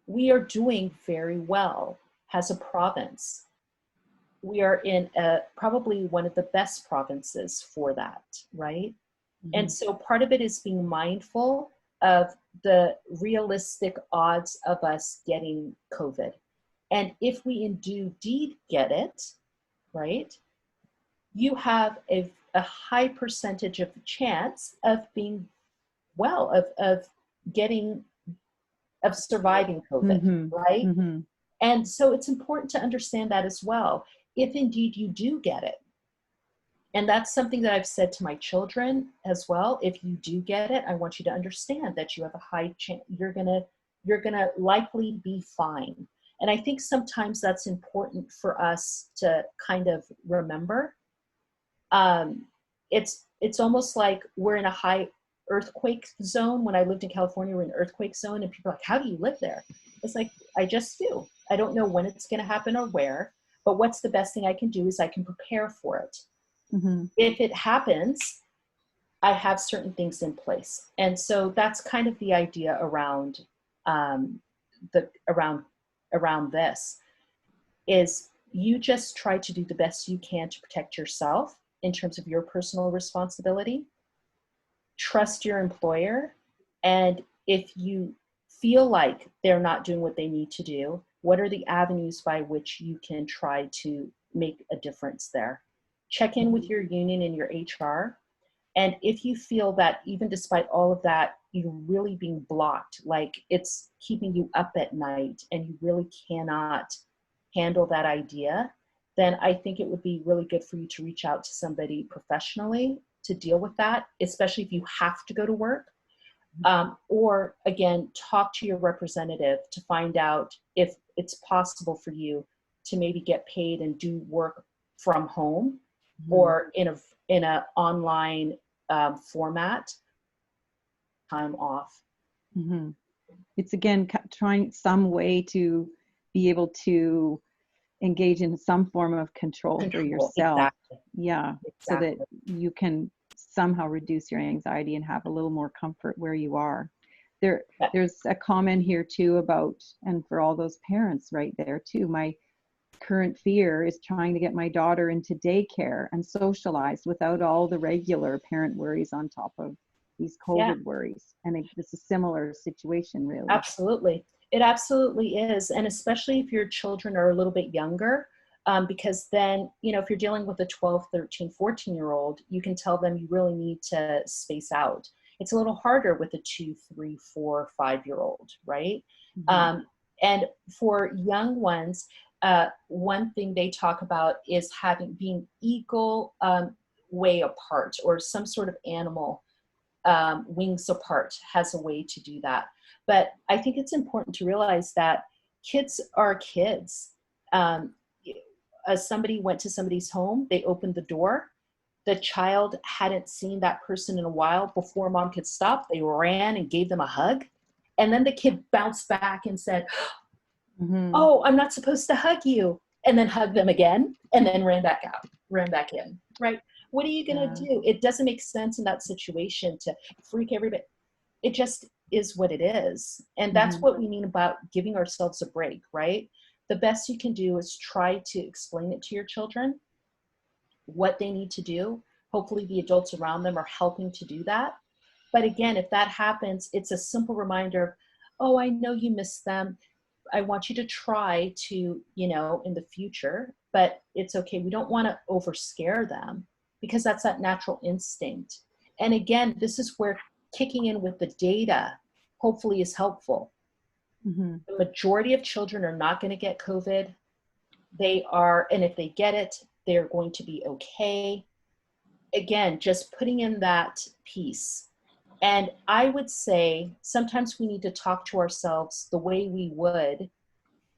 we are doing very well as a province. We are in probably one of the best provinces for that, right? Mm-hmm. And so part of it is being mindful of the realistic odds of us getting COVID. And if we indeed get it, right, you have a high percentage of chance of being well, of surviving COVID, mm-hmm. right? Mm-hmm. And so it's important to understand that as well, if indeed you do get it. And that's something that I've said to my children as well. If you do get it, I want you to understand that you have a high chance, you're gonna likely be fine. And I think sometimes that's important for us to kind of remember. It's almost like we're in a high earthquake zone. When I lived in California, we're in an earthquake zone, and people are like, how do you live there? It's like, I just do. I don't know when it's going to happen or where, but what's the best thing I can do is I can prepare for it. Mm-hmm. If it happens, I have certain things in place. And so that's kind of the idea around around this, is you just try to do the best you can to protect yourself in terms of your personal responsibility. Trust your employer. And if you feel like they're not doing what they need to do, what are the avenues by which you can try to make a difference there? Check in with your union and your HR. And if you feel that even despite all of that, you're really being blocked, like it's keeping you up at night and you really cannot handle that idea, then I think it would be really good for you to reach out to somebody professionally to deal with that, especially if you have to go to work. Or again, talk to your representative to find out if it's possible for you to maybe get paid and do work from home, mm-hmm. or in a online format, time off. Mm-hmm. It's again trying some way to be able to engage in some form of control for yourself. Exactly. Yeah, exactly. So that you can somehow reduce your anxiety and have a little more comfort where you are. There's a comment here too about, and for all those parents right there too, my current fear is trying to get my daughter into daycare and socialized without all the regular parent worries on top of these COVID worries. And it's a similar situation, really. Absolutely. It absolutely is. And especially if your children are a little bit younger, because then, if you're dealing with a 12, 13, 14-year-old, you can tell them you really need to space out. It's a little harder with a 2, 3, 4, 5-year-old, right? Mm-hmm. And for young ones, one thing they talk about is being equal way apart, or some sort of animal wings apart has a way to do that. But I think it's important to realize that kids are kids. As somebody went to somebody's home, they opened the door. The child hadn't seen that person in a while. Before mom could stop, they ran and gave them a hug. And then the kid bounced back and said, mm-hmm. Oh, I'm not supposed to hug you. And then hugged them again, and then ran back in, right? What are you going to do? It doesn't make sense in that situation to freak everybody. It just is what it is. And that's mm-hmm. what we mean about giving ourselves a break, right? The best you can do is try to explain it to your children, what they need to do. Hopefully the adults around them are helping to do that. But again, if that happens, it's a simple reminder of, oh, I know you miss them. I want you to try to, in the future, but it's okay. We don't want to overscare them, because that's that natural instinct. And again, this is where kicking in with the data hopefully is helpful. Mm-hmm. The majority of children are not going to get COVID. And if they get it, they're going to be okay. Again, just putting in that piece. And I would say sometimes we need to talk to ourselves the way we would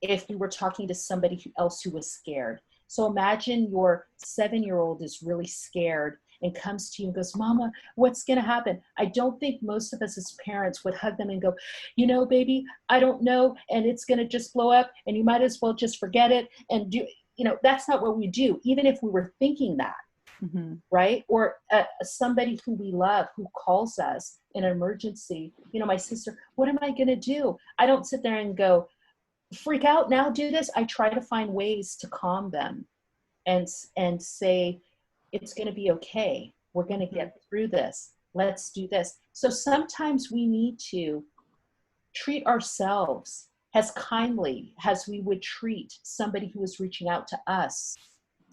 if we were talking to somebody else who was scared. So imagine your 7-year-old is really scared and comes to you and goes, Mama, what's going to happen? I don't think most of us as parents would hug them and go, you know, baby, I don't know. And it's going to just blow up and you might as well just forget it. And do, you know, that's not what we do. Even if we were thinking that, right? Or somebody who we love, who calls us in an emergency, you know, my sister, what am I going to do? I don't sit there and go, freak out now, do this. I try to find ways to calm them and say, it's going to be okay. We're going to get through this. Let's do this. So sometimes we need to treat ourselves as kindly as we would treat somebody who is reaching out to us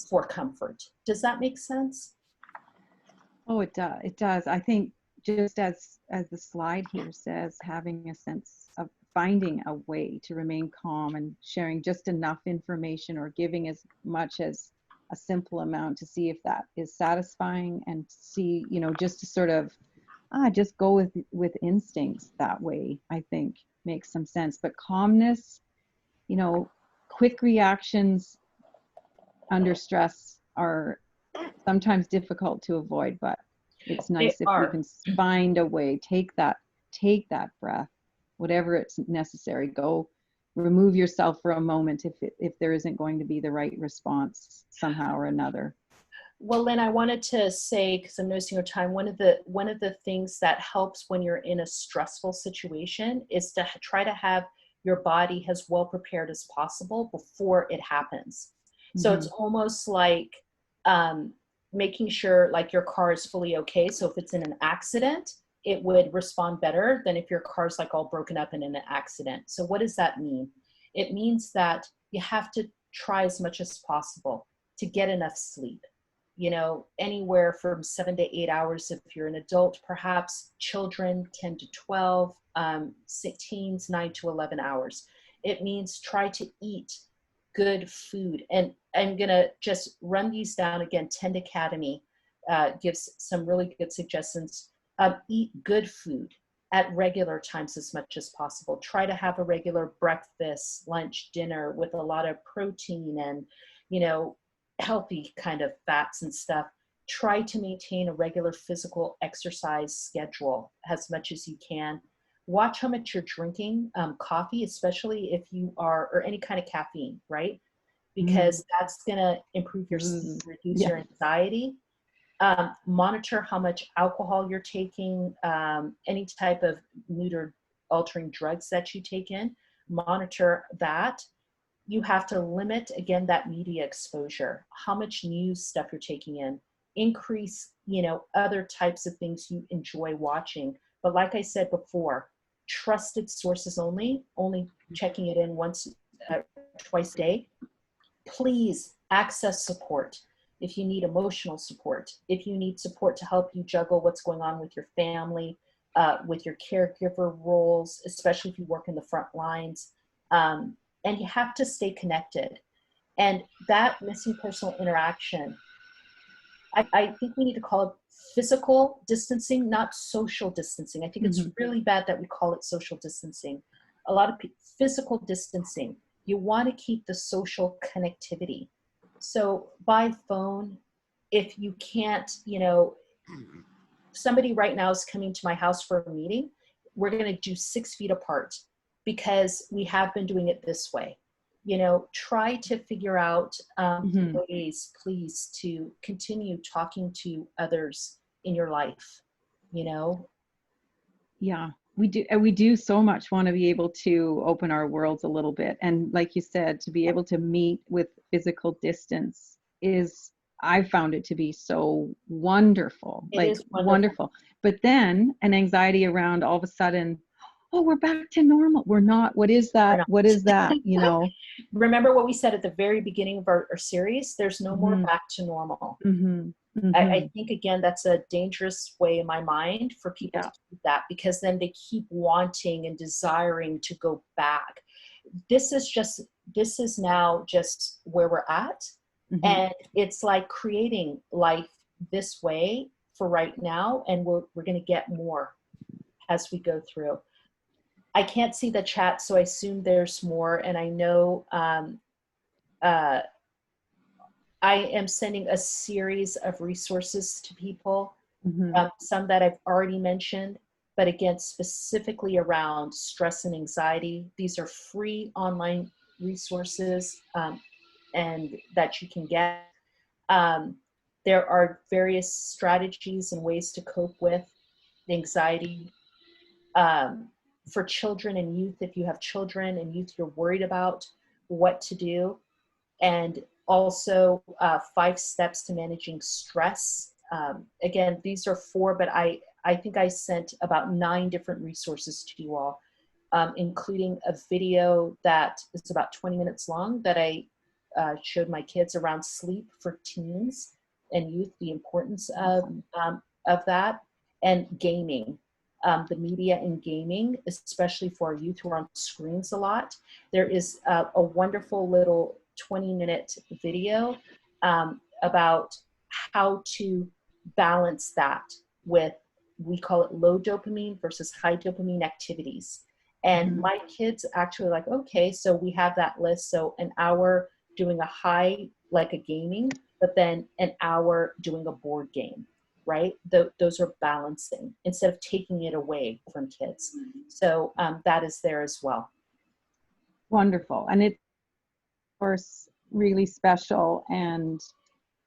for comfort. Does that make sense? Oh, it does. It does. I think just as the slide here says, having a sense of finding a way to remain calm and sharing just enough information or giving as much as a simple amount to see if that is satisfying, and see, you know, just to sort of just go with instincts that way, I think makes some sense. But calmness, you know, quick reactions under stress are sometimes difficult to avoid, but it's nice if we can find a way, take that breath, whatever it's necessary, go remove yourself for a moment if there isn't going to be the right response somehow or another. Well, Lynn, I wanted to say, because I'm noticing your time, one of the things that helps when you're in a stressful situation is to try to have your body as well prepared as possible before it happens. So it's almost like making sure like your car is fully okay. So if it's in an accident, it would respond better than if your car's like all broken up and in an accident. So what does that mean? It means that you have to try as much as possible to get enough sleep. You know, anywhere from 7 to 8 hours if you're an adult, perhaps children 10 to 12, teens 9 to 11 hours. It means try to eat good food. And I'm going to just run these down again. Tend Academy gives some really good suggestions. Eat good food at regular times as much as possible. Try to have a regular breakfast, lunch, dinner with a lot of protein and, you know, healthy kind of fats and stuff. Try to maintain a regular physical exercise schedule as much as you can. Watch how much you're drinking coffee, especially if you are, or any kind of caffeine, right? Because that's going to improve your sleep, reduce your anxiety. Monitor how much alcohol you're taking, any type of mood or altering drugs that you take in. Monitor that. You have to limit, again, that media exposure, how much news stuff you're taking in, increase, you know, other types of things you enjoy watching. But like I said before, trusted sources only checking it in once, twice a day. Please access support. If you need emotional support, if you need support to help you juggle what's going on with your family, with your caregiver roles, especially if you work in the front lines, and you have to stay connected. And that missing personal interaction, I think we need to call it physical distancing, not social distancing. I think it's really bad that we call it social distancing. A lot of physical distancing. You want to keep the social connectivity. So by phone, if you can't, you know, somebody right now is coming to my house for a meeting, we're going to do 6 feet apart because we have been doing it this way. You know, try to figure out ways, please, to continue talking to others in your life, you know? Yeah, we do so much want to be able to open our worlds a little bit. And like you said, to be able to meet with physical distance is, I found it to be so wonderful. It like is wonderful. But then an anxiety around all of a sudden, oh, we're back to normal. We're not. What is that? What is that? You know? Remember what we said at the very beginning of our series? There's no more back to normal. I think, again, that's a dangerous way in my mind for people to keep that, because then they keep wanting and desiring to go back. This is now just where we're at. And it's like creating life this way for right now. And we're going to get more as we go through. I can't see the chat, so I assume there's more. And I know I am sending a series of resources to people, Mhm. some that I've already mentioned, but again, specifically around stress and anxiety. These are free online resources and that you can get. Um, there are various strategies and ways to cope with anxiety for children and youth. If you have children and youth you're worried about, what to do, and also 5 steps to managing stress. Again, these are 4, but I think I sent about 9 different resources to you all, including a video that is about 20 minutes long that I showed my kids around sleep for teens and youth, the importance of that, and gaming. The media and gaming, especially for our youth who are on screens a lot. There is a wonderful little 20-minute video about how to balance that with, we call it low dopamine versus high dopamine activities. And my kids actually like, okay, so we have that list. So an hour doing a high, like a gaming, but then an hour doing a board game, right? Those are balancing instead of taking it away from kids. So that is there as well. Wonderful. And it's, of course, really special and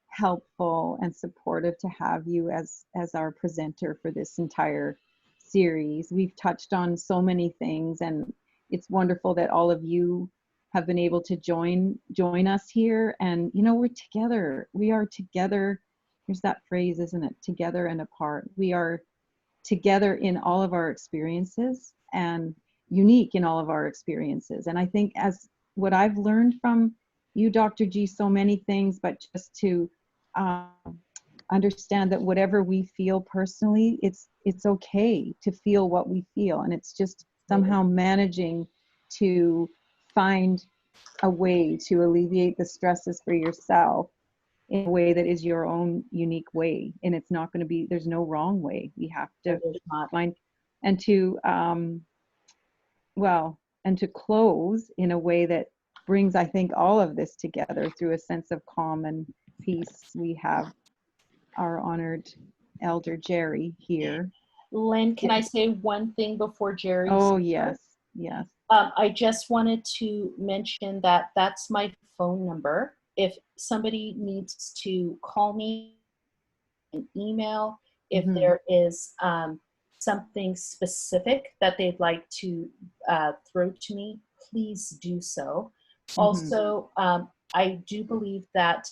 helpful and supportive to have you as our presenter for this entire series. We've touched on so many things, and it's wonderful that all of you have been able to join us here. And you know, we're together. We are together. There's that phrase, isn't it? Together and apart. We are together in all of our experiences and unique in all of our experiences. And I think, as what I've learned from you, Dr. G, so many things, but just to understand that whatever we feel personally, it's okay to feel what we feel, and it's just somehow managing to find a way to alleviate the stresses for yourself in a way that is your own unique way. And it's not going to be, there's no wrong way. We have to find, and to and to close in a way that brings, I think, all of this together through a sense of calm and peace. We have our honored elder Gerry here. Lynn, can I say one thing before Gerry? Oh, yes, yes. I just wanted to mention that that's my phone number. If somebody needs to call me, an email, if there is something specific that they'd like to throw to me, please do so. Also, I do believe that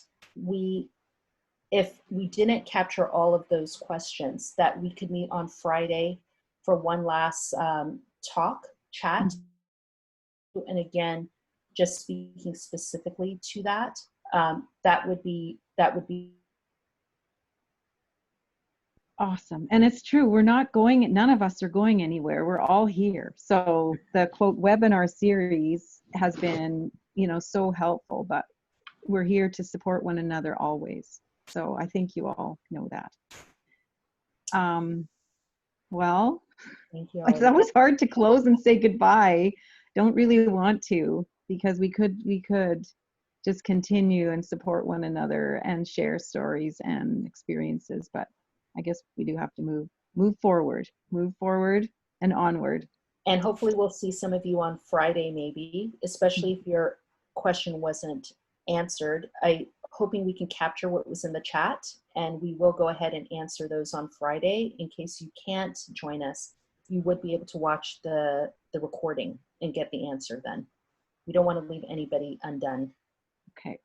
if we didn't capture all of those questions, that we could meet on Friday for one last chat. And again, just speaking specifically to that, that would be awesome. And it's true, we're not going, none of us are going anywhere. We're all here. So the quote webinar series has been, you know, so helpful, but we're here to support one another always. So I think you all know that. Well, thank you. It's always hard to close and say goodbye. Don't really want to, because we could just continue and support one another and share stories and experiences, but I guess we do have to move forward and onward. And hopefully we'll see some of you on Friday, maybe, especially if your question wasn't answered. I'm hoping we can capture what was in the chat, and we will go ahead and answer those on Friday. In case you can't join us, you would be able to watch the recording and get the answer then. We don't want to leave anybody undone. Okay.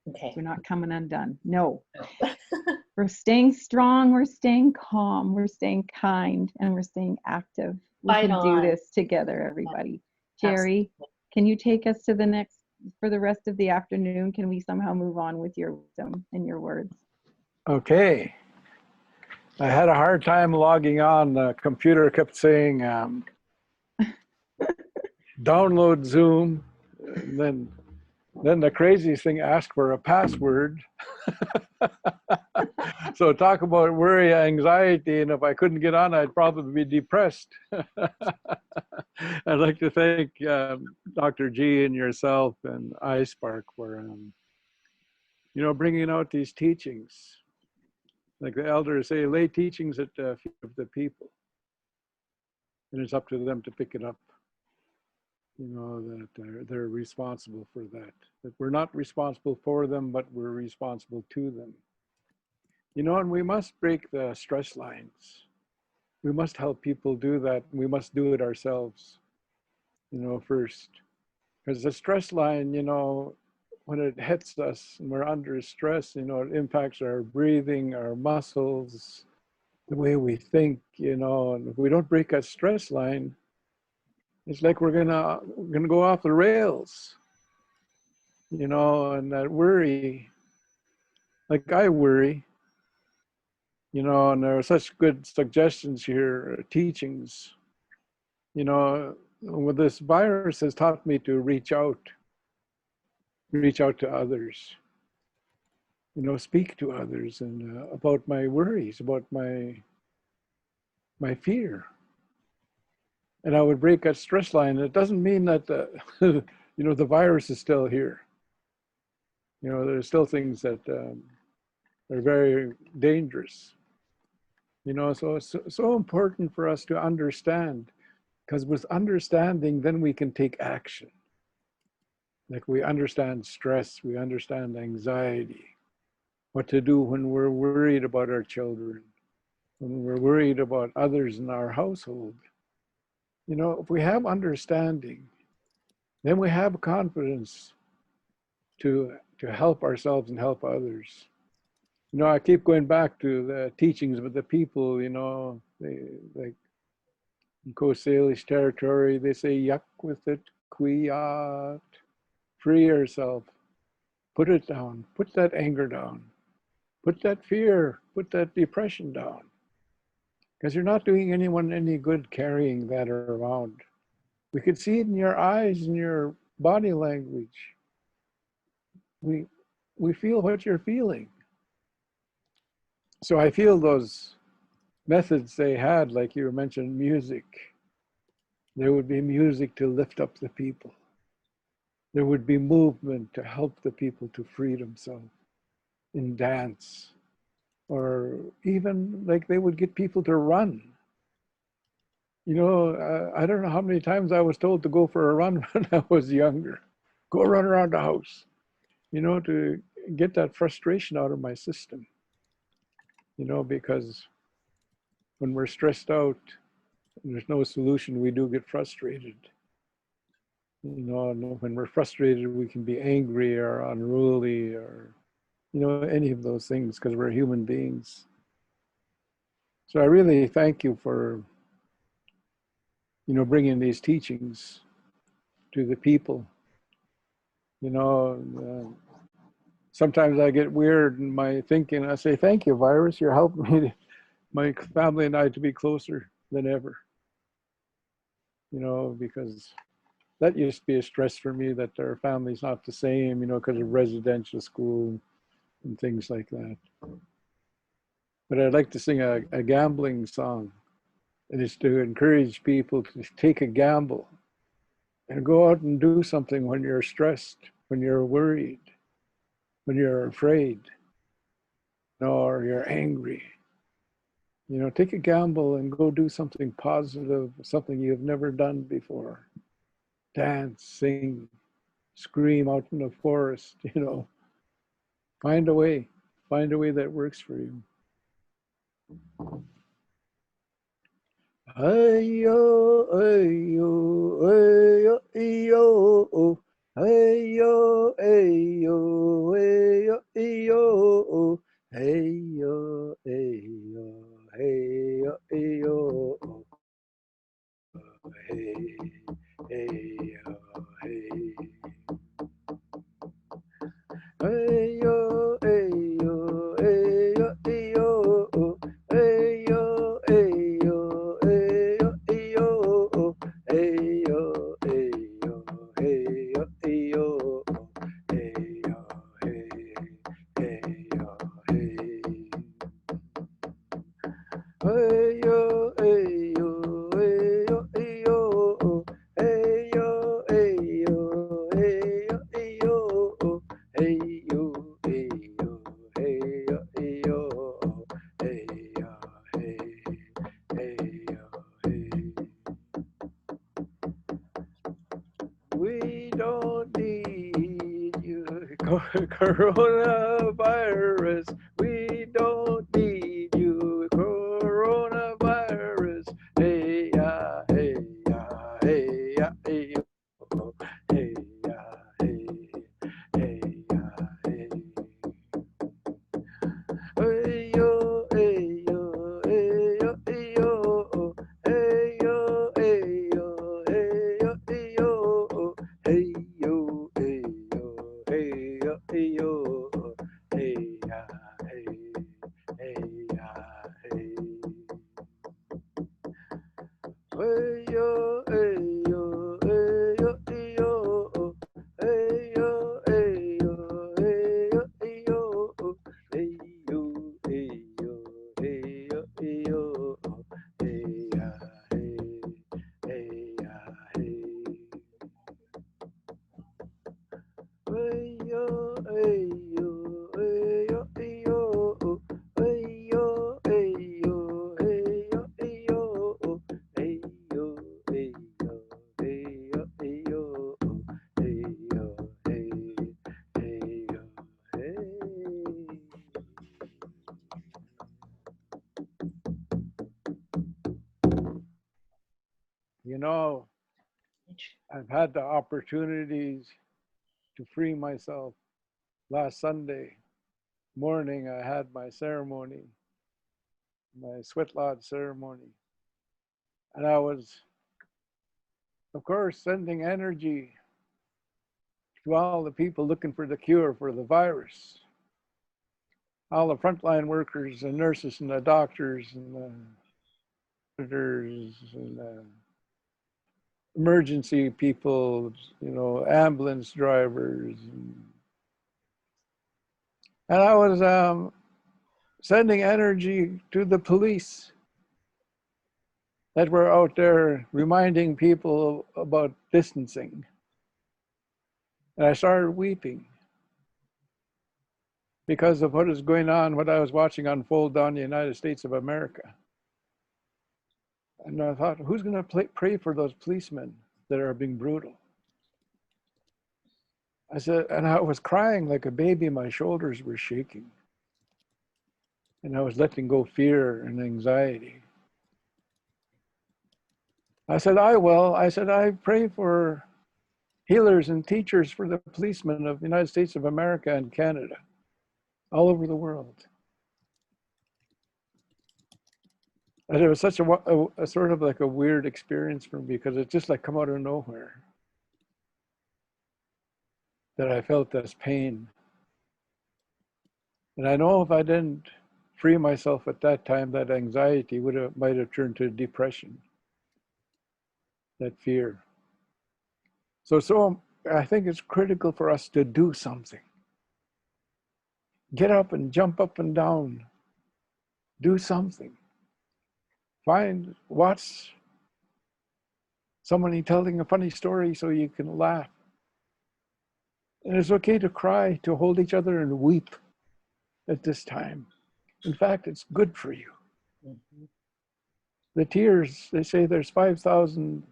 Okay. We're not coming undone. No. We're staying strong, we're staying calm, we're staying kind, and we're staying active. We can do this together, everybody. Gerry, can you take us to the next, for the rest of the afternoon? Can we somehow move on with your wisdom and your words? Okay. I had a hard time logging on. The computer kept saying, download Zoom. And then the craziest thing, asked for a password. So talk about worry, anxiety, and if I couldn't get on, I'd probably be depressed. I'd like to thank Dr. G and yourself and iSpark for you know, bringing out these teachings. Like the elders say, lay teachings at the feet of the people. And it's up to them to pick it up. You know, that they're responsible for that. That we're not responsible for them, but we're responsible to them. You know, and we must break the stress lines. We must help people do that. We must do it ourselves, you know, first. Because the stress line, you know, when it hits us and we're under stress, you know, it impacts our breathing, our muscles, the way we think, you know. And if we don't break that stress line, it's like we're gonna go off the rails, you know. And that worry, like I worry, you know, and there are such good suggestions here, teachings, you know. With this virus has taught me to reach out to others, you know, speak to others, and about my worries, about my fear. And I would break that stress line. It doesn't mean that you know, the virus is still here. You know, there's still things that are very dangerous. You know, so it's so important for us to understand, because with understanding, then we can take action. Like we understand stress, we understand anxiety, what to do when we're worried about our children, when we're worried about others in our household. You know, if we have understanding, then we have confidence to help ourselves and help others. You know, I keep going back to the teachings of the people, you know, they, like in Coast Salish territory, they say, yuck with it, quiet, free yourself, put it down, put that anger down, put that fear, put that depression down. Because you're not doing anyone any good carrying that around. We could see it in your eyes and your body language. We feel what you're feeling. So I feel those methods they had, like you mentioned, music. There would be music to lift up the people. There would be movement to help the people to free themselves in dance. Or even like they would get people to run. You know, I don't know how many times I was told to go for a run when I was younger. Go run around the house, you know, to get that frustration out of my system. You know, because when we're stressed out and there's no solution, we do get frustrated. You know, and when we're frustrated, we can be angry or unruly or, you know, any of those things, because we're human beings. So I really thank you for, you know, bringing these teachings to the people. You know, sometimes I get weird in my thinking. I say, thank you, virus. You're helping me, my family and I, to be closer than ever. You know, because that used to be a stress for me, that our family's not the same, you know, because of residential school and things like that. But I'd like to sing a gambling song. And it's to encourage people to take a gamble and go out and do something when you're stressed, when you're worried, when you're afraid, or you're angry. You know, take a gamble and go do something positive, something you've never done before. Dance, sing, scream out in the forest, you know. Find a way that works for you. Ayo, ayo, ayo, ayo, ayo, ayo, ayo, ayo, ayo, ayo, ayo, ayo, hey, ayo, hey. Ayo, ayo, ayo, ayo, ayo, ayo, ayo, ayo, ayo, ayo, ayo, ayo, ayo, Coronavirus, we don't need you. Coronavirus, hey ya, hey ya, hey ya, hey ya, hey ya, hey, hey ya, hey. Hey yo, hey yo, hey yo, hey yo, hey yo, hey yo, hey yo, hey yo, hey yo, hey yo, hey yo, hey yo, hey ya, hey, hey ya, hey. Hey yo, hey yo, hey yo, hey yo, hey yo, hey yo, hey yo, hey yo, hey yo, hey yo, hey yo, hey yo, hey ya, hey, hey ya, hey. Hey yo, hey yo, hey yo, hey yo, hey yo, hey yo, hey yo, hey yo, hey yo, hey yo, hey yo, hey yo, hey yo, hey, hey yo, hey. You know, I've had the opportunities to free myself. Last Sunday morning, I had my ceremony, my sweat lodge ceremony. And I was, of course, sending energy to all the people looking for the cure for the virus. All the frontline workers and nurses and the doctors and the editors and the emergency people, you know, ambulance drivers. And I was sending energy to the police that were out there reminding people about distancing. And I started weeping because of what is going on, what I was watching unfold down in the United States of America. And I thought, who's going to pray for those policemen that are being brutal? I said, and I was crying like a baby. My shoulders were shaking. And I was letting go fear and anxiety. I said, I will. I said, I pray for healers and teachers for the policemen of the United States of America and Canada, all over the world. And it was such a sort of like a weird experience for me because it just like come out of nowhere that I felt this pain. And I know if I didn't free myself at that time, that anxiety might have turned to depression, that fear. So I think it's critical for us to do something. Get up and jump up and down. Do something. Watch somebody telling a funny story so you can laugh. And it's okay to cry, to hold each other and weep at this time. In fact, it's good for you. Mm-hmm. The tears, they say there's 5,000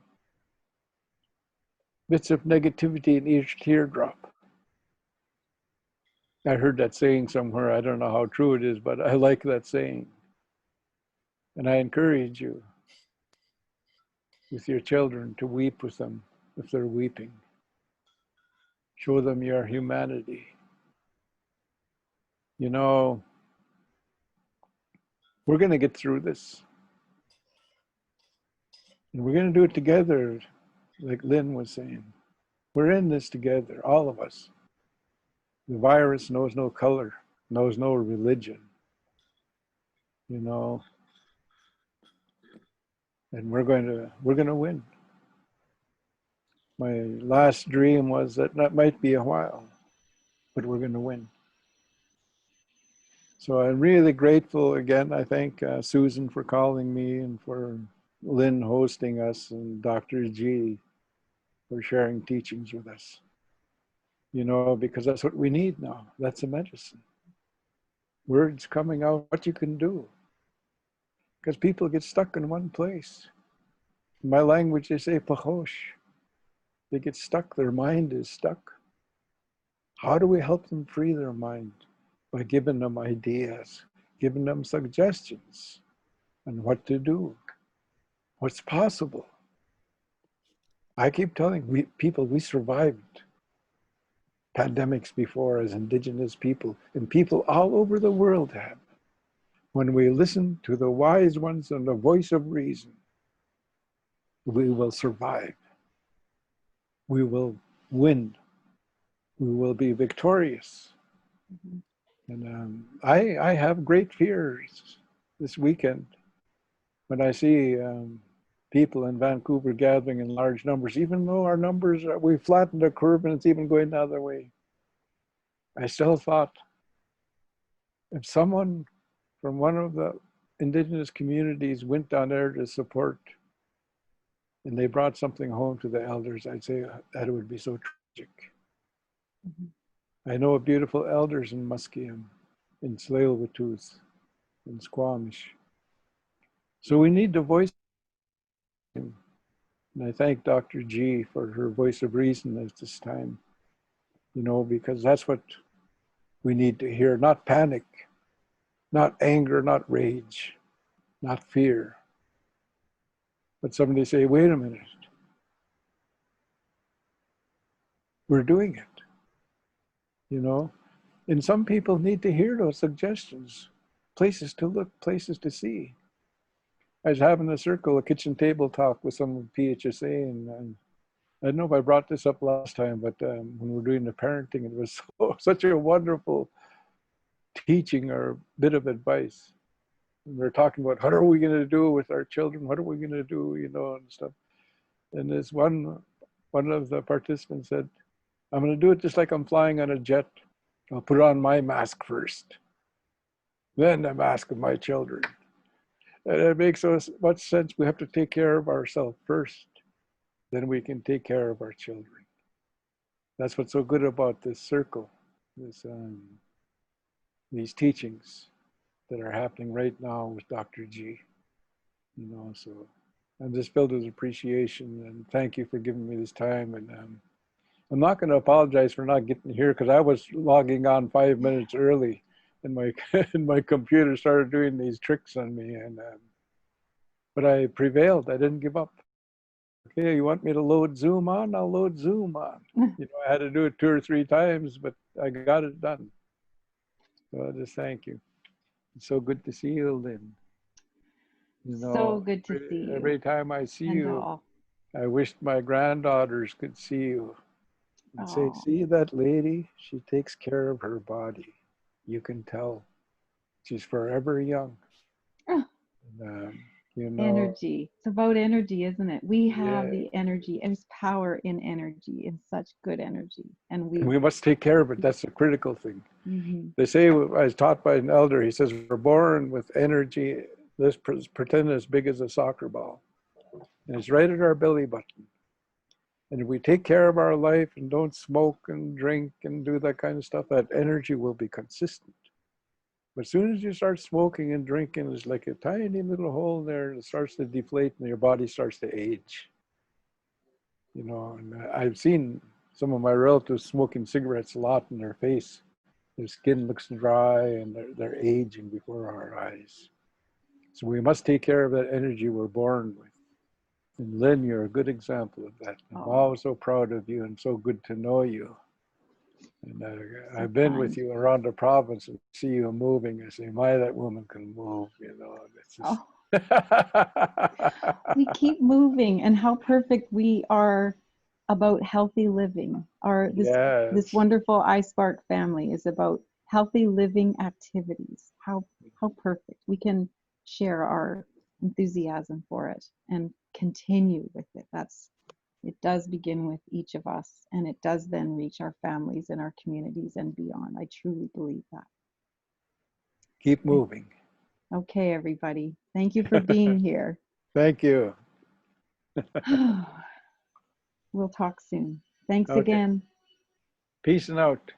bits of negativity in each teardrop. I heard that saying somewhere. I don't know how true it is, but I like that saying. And I encourage you with your children to weep with them if they're weeping. Show them your humanity. You know, we're going to get through this. And we're going to do it together, like Lynn was saying. We're in this together, all of us. The virus knows no color, knows no religion, you know. And we're going to win. My last dream was that might be a while, but we're going to win. So I'm really grateful again. I thank Susan for calling me and for Lynn hosting us and Dr. G for sharing teachings with us. You know, because that's what we need now. That's a medicine. Words coming out, what you can do. Because people get stuck in one place. In my language, they say pachosh. They get stuck, their mind is stuck. How do we help them free their mind? By giving them ideas, giving them suggestions on what to do, what's possible. I keep telling people we survived pandemics before as Indigenous people, and people all over the world have. When we listen to the wise ones and the voice of reason, we will survive. We will win. We will be victorious. Mhm. And I have great fears this weekend when I see people in Vancouver gathering in large numbers, even though our numbers, we flattened the curve and it's even going the other way. I still thought if someone from one of the Indigenous communities went down there to support and they brought something home to the elders, I'd say that it would be so tragic. Mhm. I know beautiful elders in Musqueam, in Tsleil-Waututh, in Squamish. So we need to voice him. And I thank Dr. G for her voice of reason at this time, because that's what we need to hear, not panic, not anger, not rage, not fear. But somebody say, wait a minute, we're doing it, And some people need to hear those suggestions, places to look, places to see. I was having a kitchen table talk with some PHSA, and I don't know if I brought this up last time, but when we were doing the parenting, it was such a wonderful teaching or bit of advice. And we're talking about what are we going to do with our children? What are we going to do, and stuff. And this one of the participants said, I'm going to do it just like I'm flying on a jet. I'll put on my mask first, then the mask of my children. And it makes so much sense. We have to take care of ourselves first, then we can take care of our children. That's what's so good about this circle, these teachings that are happening right now with Dr. G. So I'm just filled with appreciation, and thank you for giving me this time. And I'm not going to apologize for not getting here because I was logging on 5 minutes early, and my computer started doing these tricks on me. But I prevailed. I didn't give up. Okay, you want me to load Zoom on? I'll load Zoom on. I had to do it 2 or 3 times, but I got it done. So I just thank you. It's so good to see you, Lynn. So good to see you. Every time I see you, all. I wished my granddaughters could see you and say, Oh. see that lady? She takes care of her body. You can tell. She's forever young. And, Energy. It's about energy, isn't it? We have Yeah. the energy. There's power in energy, in such good energy. And we must take care of it. That's a critical thing. Mm-hmm. They say, I was taught by an elder, he says, we're born with energy, let's pretend as big as a soccer ball. And it's right at our belly button. And if we take care of our life and don't smoke and drink and do that kind of stuff, that energy will be consistent. But as soon as you start smoking and drinking, there's like a tiny little hole there and it starts to deflate and your body starts to age. And I've seen some of my relatives smoking cigarettes a lot in their face. Their skin looks dry and they're aging before our eyes. So we must take care of that energy we're born with. And Lynn, you're a good example of that. I'm always so proud of you and so good to know you. And I've been with you around the province and see you moving. I say, my, that woman can move, It's just... We keep moving, and how perfect we are about healthy living. This wonderful iSpark family is about healthy living activities. How perfect. We can share our enthusiasm for it and continue with it. It does begin with each of us, and it does then reach our families and our communities and beyond. I truly believe that. Keep moving. Okay, everybody. Thank you for being here. Thank you. We'll talk soon. Thanks again. Peace and out.